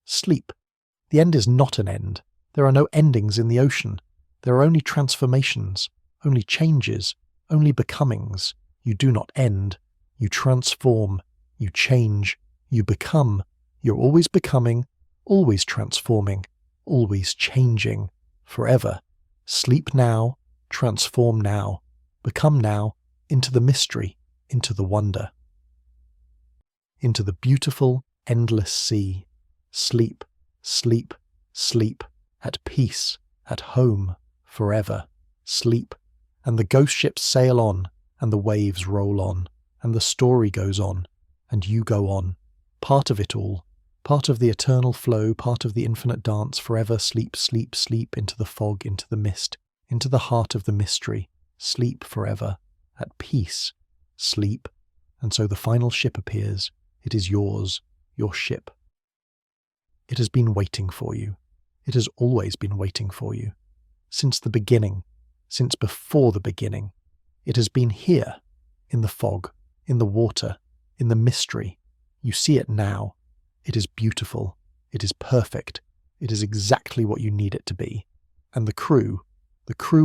Sleep. The end is not an end. There are no endings in the ocean. There are only transformations, only changes, only becomings. You do not end. You transform. You change. You become. You're always becoming, always transforming, always changing, forever. Sleep now, transform now, become now, into the mystery, into the wonder. Into the beautiful, endless sea. Sleep, sleep, sleep, at peace, at home, forever. Sleep, and the ghost ships sail on, and the waves roll on, and the story goes on, and you go on, part of it all, part of the eternal flow, part of the infinite dance, forever. Sleep, sleep, sleep, into the fog, into the mist, into the heart of the mystery. Sleep forever, at peace. Sleep, and so the final ship appears. It is yours, your ship. It has been waiting for you. It has always been waiting for you. Since the beginning, since before the beginning, it has been here, in the fog, in the water, in the mystery. You see it now. It is beautiful. It is perfect. It is exactly what you need it to be. And the crew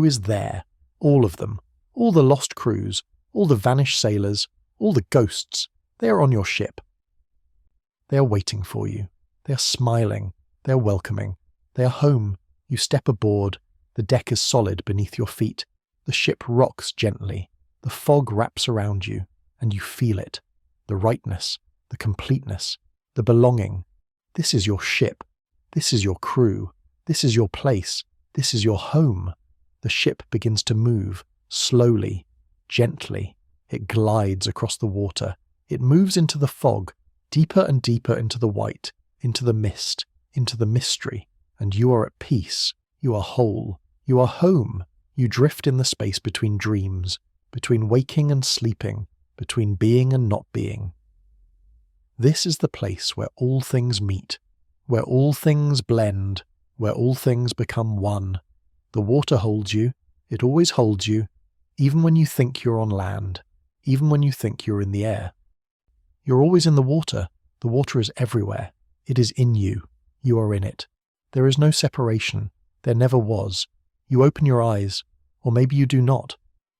is there. All of them. All the lost crews. All the vanished sailors. All the ghosts. They are on your ship. They are waiting for you. They are smiling. They are welcoming. They are home. You step aboard. The deck is solid beneath your feet. The ship rocks gently. The fog wraps around you, and you feel it. The rightness, the completeness, the belonging. This is your ship. This is your crew. This is your place. This is your home. The ship begins to move, slowly, gently. It glides across the water. It moves into the fog, deeper and deeper into the white, into the mist, into the mystery, and you are at peace. You are whole. You are home. You drift in the space between dreams, between waking and sleeping, between being and not being. This is the place where all things meet, where all things blend, where all things become one. The water holds you. It always holds you, even when you think you're on land, even when you think you're in the air. You're always in the water. The water is everywhere. It is in you. You are in it. There is no separation. There never was. You open your eyes, or maybe you do not.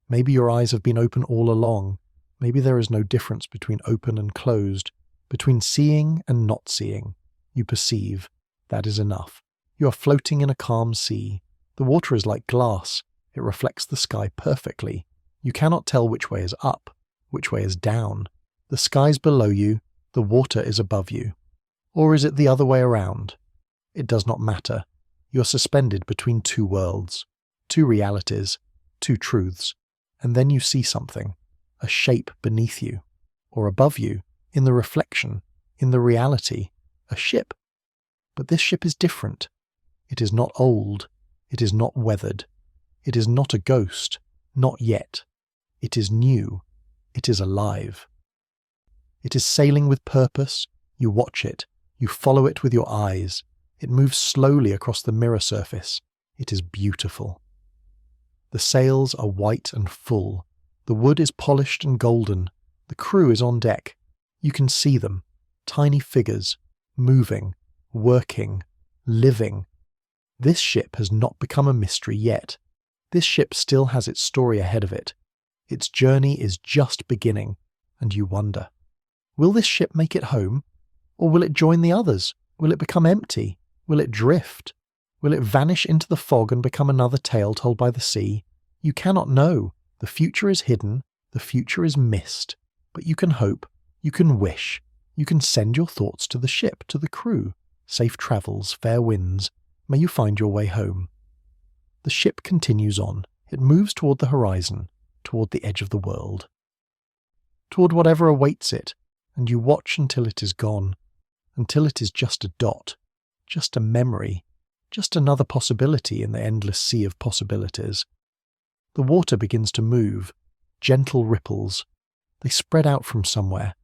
Maybe your eyes have been open all along. Maybe there is no difference between open and closed, between seeing and not seeing. You perceive. That is enough. You are floating in a calm sea. The water is like glass. It reflects the sky perfectly. You cannot tell which way is up, which way is down. The sky's below you. The water is above you. Or is it the other way around? It does not matter. You're suspended between two worlds, two realities, two truths, and then you see something, a shape beneath you, or above you, in the reflection, in the reality, a ship. But this ship is different. It is not old. It is not weathered. It is not a ghost, not yet. It is new. It is alive. It is sailing with purpose. You watch it. You follow it with your eyes. It moves slowly across the mirror surface. It is beautiful. The sails are white and full. The wood is polished and golden. The crew is on deck. You can see them, tiny figures, moving, working, living. This ship has not become a mystery yet. This ship still has its story ahead of it. Its journey is just beginning, and you wonder, will this ship make it home? Or will it join the others? Will it become empty? Will it drift? Will it vanish into the fog and become another tale told by the sea? You cannot know. The future is hidden. The future is mist. But you can hope. You can wish. You can send your thoughts to the ship, to the crew. Safe travels, fair winds. May you find your way home. The ship continues on. It moves toward the horizon, toward the edge of the world, toward whatever awaits it, and you watch until it is gone, until it is just a dot, just a memory, just another possibility in the endless sea of possibilities. The water begins to move, gentle ripples. They spread out from somewhere,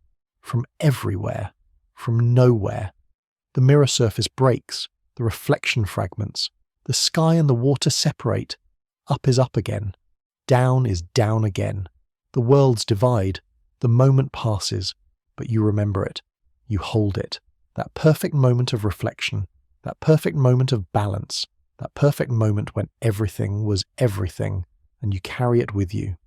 from everywhere, from nowhere. The mirror surface breaks, the reflection fragments. The sky and the water separate. Up is up again. Down is down again. The worlds divide. The moment passes, but you remember it. You hold it. That perfect moment of reflection. That perfect moment of balance. That perfect moment when everything was everything, and you carry it with you.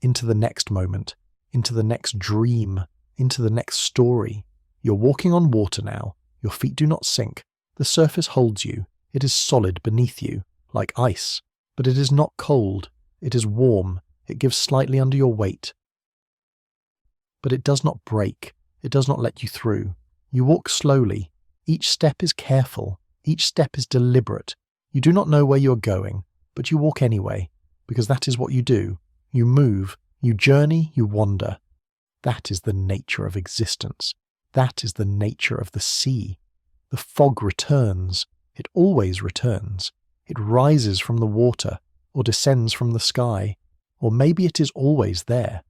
Into the next moment. Into the next dream. Into the next story. You're walking on water now. Your feet do not sink. The surface holds you. It is solid beneath you, like ice. But it is not cold. It is warm. It gives slightly under your weight. But it does not break. It does not let you through. You walk slowly. Each step is careful. Each step is deliberate. You do not know where you are going, but you walk anyway, because that is what you do. You move. You journey. You wander. That is the nature of existence. That is the nature of the sea. The fog returns. It always returns. It rises from the water, or descends from the sky, or maybe it is always there,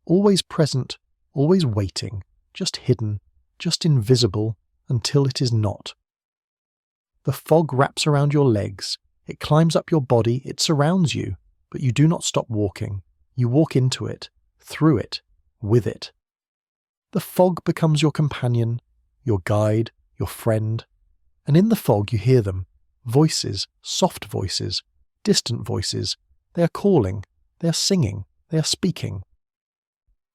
always present, always waiting, just hidden, just invisible, until it is not. The fog wraps around your legs. It climbs up your body. It surrounds you, but you do not stop walking. You walk into it, through it, with it. The fog becomes your companion, your guide, your friend. And in the fog you hear them. Voices, soft voices, distant voices. They are calling, they are singing, they are speaking.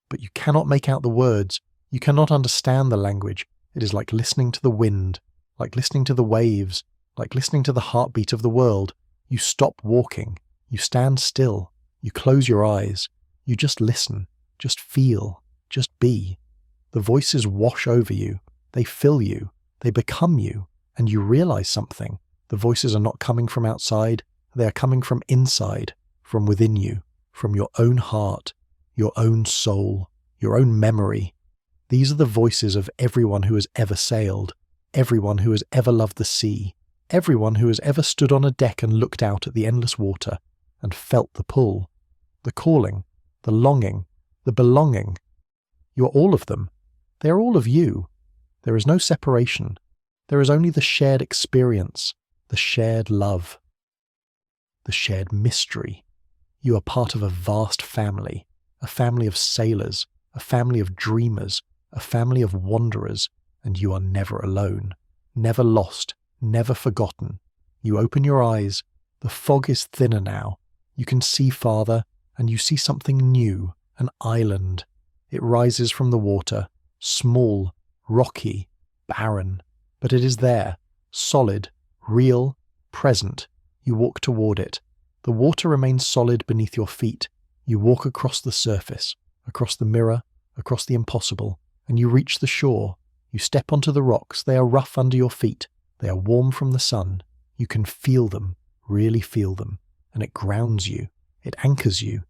But you cannot make out the words. You cannot understand the language. It is like listening to the wind, like listening to the waves, like listening to the heartbeat of the world. You stop walking. You stand still. You close your eyes. You just listen. Just feel. Just be. The voices wash over you. They fill you. They become you. And you realize something. The voices are not coming from outside. They are coming from inside, from within you, from your own heart, your own soul, your own memory. These are the voices of everyone who has ever sailed, everyone who has ever loved the sea, everyone who has ever stood on a deck and looked out at the endless water and felt the pull, the calling, the longing, the belonging. You are all of them. They are all of you. There is no separation. There is only the shared experience, the shared love, the shared mystery. You are part of a vast family, a family of sailors, a family of dreamers, a family of wanderers, and you are never alone, never lost, never forgotten. You open your eyes, the fog is thinner now, you can see farther, and you see something new, an island. It rises from the water, small, rocky, barren, but it is there, solid, real, present. You walk toward it. The water remains solid beneath your feet. You walk across the surface, across the mirror, across the impossible, and you reach the shore. You step onto the rocks. They are rough under your feet. They are warm from the sun. You can feel them, really feel them, and it grounds you. It anchors you.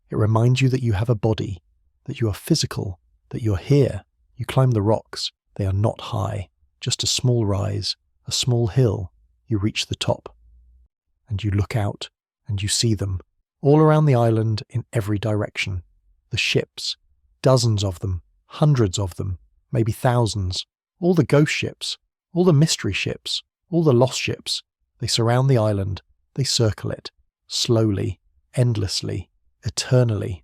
It reminds you that you have a body, that you are physical, that you are here. You climb the rocks. They are not high, just a small rise, a small hill. You reach the top, and you look out, and you see them, all around the island in every direction. The ships, dozens of them, hundreds of them, maybe thousands, all the ghost ships, all the mystery ships, all the lost ships. They surround the island, they circle it, slowly, endlessly, eternally.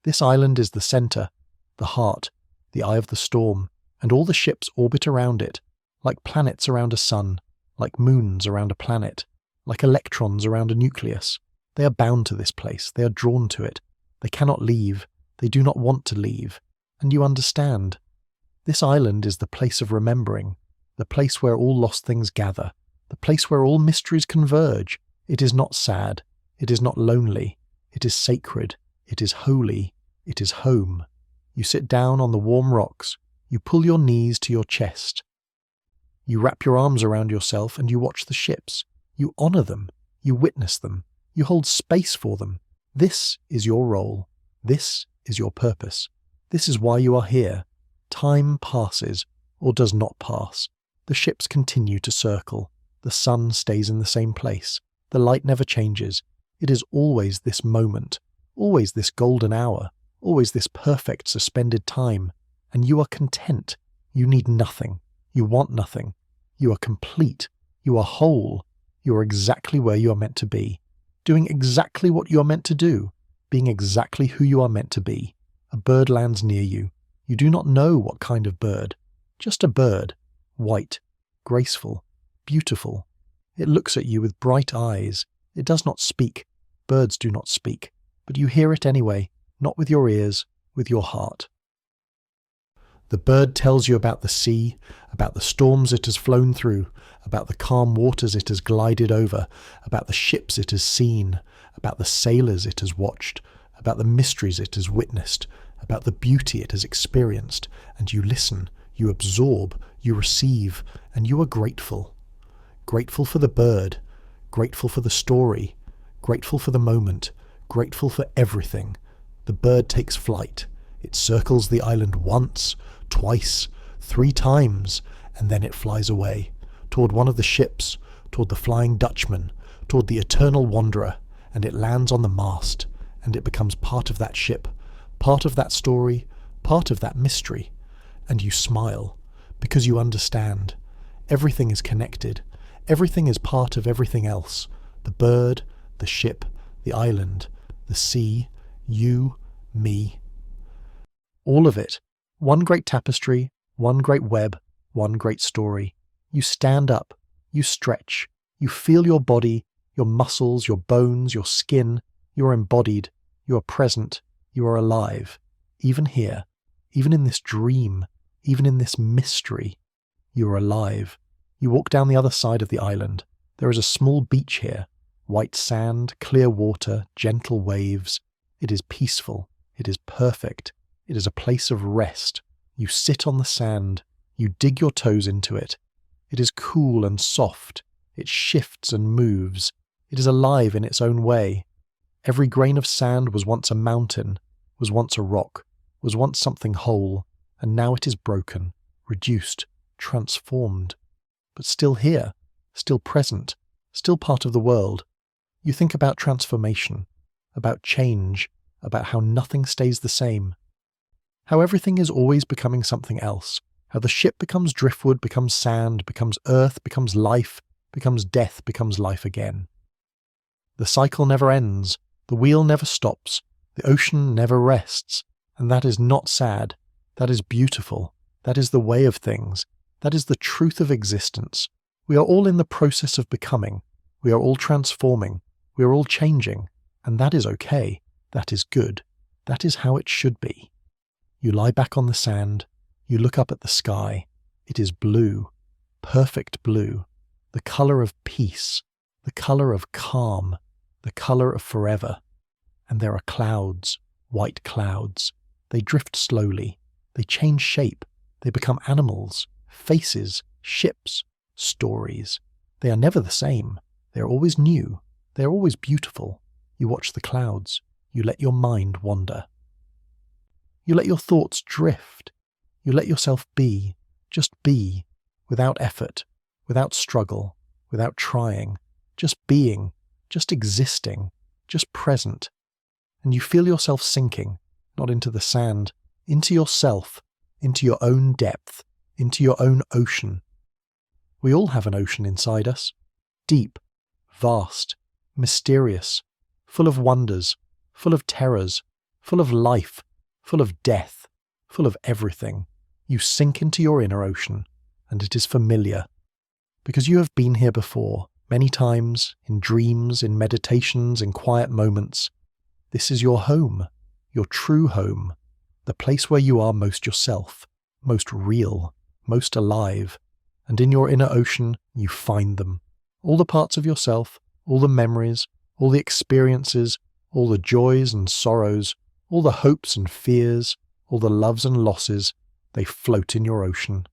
This island is the center, the heart, the eye of the storm, and all the ships orbit around it, like planets around a sun, like moons around a planet, like electrons around a nucleus. They are bound to this place, they are drawn to it. They cannot leave, they do not want to leave. And you understand. This island is the place of remembering, the place where all lost things gather, the place where all mysteries converge. It is not sad, it is not lonely, it is sacred, it is holy, it is home. You sit down on the warm rocks, you pull your knees to your chest. You wrap your arms around yourself and you watch the ships. You honor them, you witness them, you hold space for them. This is your role. This is your purpose. This is why you are here. Time passes, or does not pass. The ships continue to circle. The sun stays in the same place. The light never changes. It is always this moment, always this golden hour, always this perfect suspended time. And you are content. You need nothing. You want nothing. You are complete. You are whole. You are exactly where you are meant to be, doing exactly what you are meant to do, being exactly who you are meant to be. A bird lands near you. You do not know what kind of bird. Just a bird, white, graceful, beautiful. It looks at you with bright eyes. It does not speak. Birds do not speak. But you hear it anyway, not with your ears, with your heart. The bird tells you about the sea, about the storms it has flown through, about the calm waters it has glided over, about the ships it has seen, about the sailors it has watched, about the mysteries it has witnessed, about the beauty it has experienced, and you listen, you absorb, you receive, and you are grateful. Grateful for the bird, grateful for the story, grateful for the moment, grateful for everything. The bird takes flight. It circles the island once, twice, 3 times, and then it flies away, toward one of the ships, toward the Flying Dutchman, toward the Eternal Wanderer, and it lands on the mast, and it becomes part of that ship, part of that story, part of that mystery. And you smile, because you understand. Everything is connected. Everything is part of everything else. The bird, the ship, the island, the sea, you, me. All of it, One great tapestry, one great web, one great story. You stand up, you stretch, you feel your body, your muscles, your bones, your skin. You are embodied, you are present, you are alive. Even here, even in this dream, even in this mystery, you are alive. You walk down the other side of the island. There is a small beach here. White sand, clear water, gentle waves. It is peaceful. It is perfect. It is a place of rest. You sit on the sand. You dig your toes into it. It is cool and soft. It shifts and moves. It is alive in its own way. Every grain of sand was once a mountain, was once a rock, was once something whole, and now it is broken, reduced, transformed. But still here, still present, still part of the world. You think about transformation, about change, about how nothing stays the same. How everything is always becoming something else. How the ship becomes driftwood, becomes sand, becomes earth, becomes life, becomes death, becomes life again. The cycle never ends. The wheel never stops. The ocean never rests. And that is not sad. That is beautiful. That is the way of things. That is the truth of existence. We are all in the process of becoming. We are all transforming. We are all changing. And that is okay. That is good. That is how it should be. You lie back on the sand. You look up at the sky. It is blue. Perfect blue. The colour of peace. The colour of calm. The colour of forever. And there are clouds. White clouds. They drift slowly. They change shape. They become animals. Faces. Ships. Stories. They are never the same. They are always new. They are always beautiful. You watch the clouds. You let your mind wander. You let your thoughts drift. You let yourself be. Just be. Without effort. Without struggle. Without trying. Just being. Just existing. Just present. And you feel yourself sinking, not into the sand, into yourself, into your own depth, into your own ocean. We all have an ocean inside us. Deep, vast, mysterious, full of wonders, full of terrors, full of life, full of death, full of everything. You sink into your inner ocean, and it is familiar. Because you have been here before, many times, in dreams, in meditations, in quiet moments. This is your home, your true home, the place where you are most yourself, most real, most alive. And in your inner ocean, you find them. All the parts of yourself, all the memories, all the experiences, all the joys and sorrows, all the hopes and fears, all the loves and losses, they float in your ocean.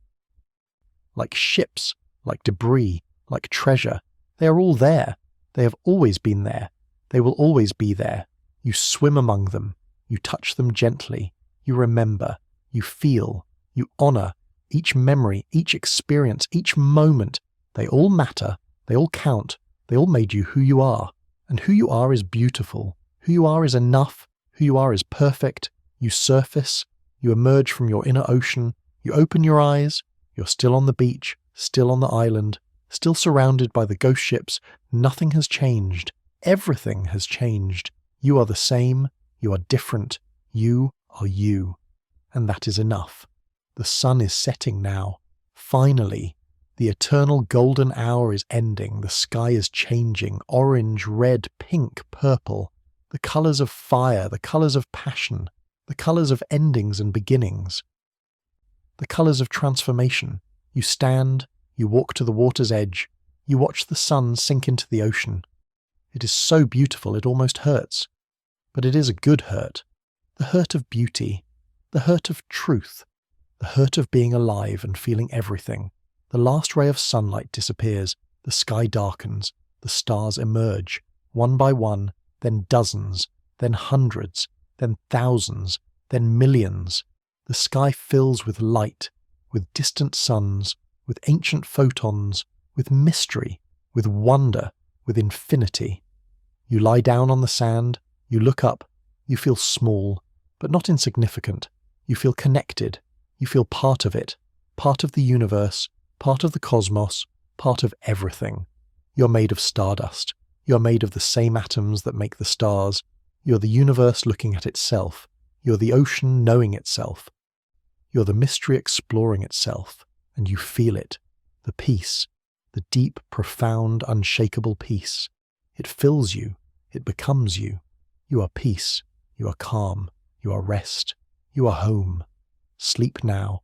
Like ships, like debris, like treasure, they are all there. They have always been there. They will always be there. You swim among them. You touch them gently. You remember. You feel. You honour. Each memory, each experience, each moment, they all matter. They all count. They all made you who you are. And who you are is beautiful. Who you are is enough. Who you are is perfect. You surface. You emerge from your inner ocean. You open your eyes. You're still on the beach, still on the island, still surrounded by the ghost ships. Nothing has changed. Everything has changed. You are the same. You are different. You are you. And that is enough. The sun is setting now. Finally. The eternal golden hour is ending. The sky is changing. Orange, red, pink, purple. The colours of fire, the colours of passion, the colours of endings and beginnings. The colours of transformation. You stand, you walk to the water's edge, you watch the sun sink into the ocean. It is so beautiful it almost hurts. But it is a good hurt. The hurt of beauty, the hurt of truth, the hurt of being alive and feeling everything. The last ray of sunlight disappears, the sky darkens, the stars emerge, one by one, then dozens, then hundreds, then thousands, then millions. The sky fills with light, with distant suns, with ancient photons, with mystery, with wonder, with infinity. You lie down on the sand, you look up, you feel small, but not insignificant. You feel connected, you feel part of it, part of the universe, part of the cosmos, part of everything. You're made of stardust. You're made of the same atoms that make the stars. You're the universe looking at itself. You're the ocean knowing itself. You're the mystery exploring itself, and you feel it. The peace, the deep, profound, unshakable peace. It fills you. It becomes you. You are peace. You are calm. You are rest. You are home. Sleep now.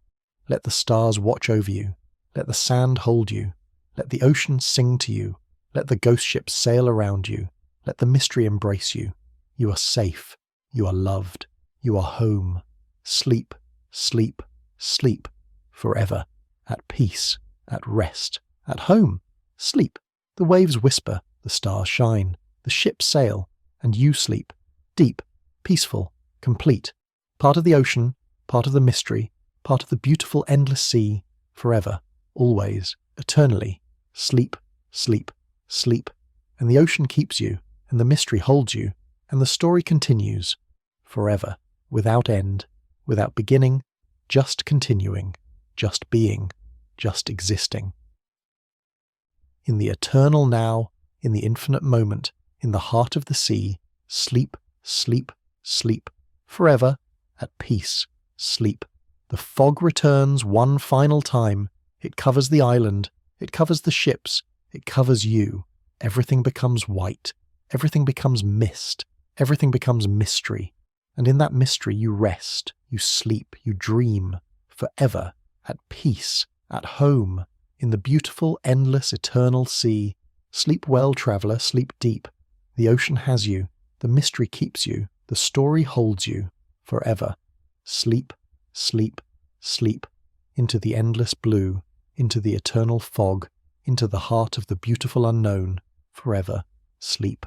Let the stars watch over you. Let the sand hold you. Let the ocean sing to you. Let the ghost ships sail around you. Let the mystery embrace you. You are safe. You are loved. You are home. Sleep, sleep, sleep. Forever. At peace. At rest. At home. Sleep. The waves whisper. The stars shine. The ships sail. And you sleep. Deep. Peaceful. Complete. Part of the ocean. Part of the mystery. Part of the beautiful endless sea. Forever. Always. Eternally. Sleep. Sleep. Sleep. And the ocean keeps you. And the mystery holds you. And the story continues. Forever. Without end. Without beginning. Just continuing. Just being. Just existing. In the eternal now, in the infinite moment, in the heart of the sea, sleep, sleep, sleep, forever, at peace, sleep. The fog returns one final time. It covers the island. It covers the ships. It covers you. Everything becomes white. Everything becomes mist. Everything becomes mystery. And in that mystery you rest, you sleep, you dream, forever, at peace, at home, in the beautiful, endless, eternal sea. Sleep well, traveller, sleep deep. The ocean has you. The mystery keeps you. The story holds you. Forever. Sleep, sleep, sleep. Into the endless blue. Into the eternal fog. Into the heart of the beautiful unknown. Forever. Sleep.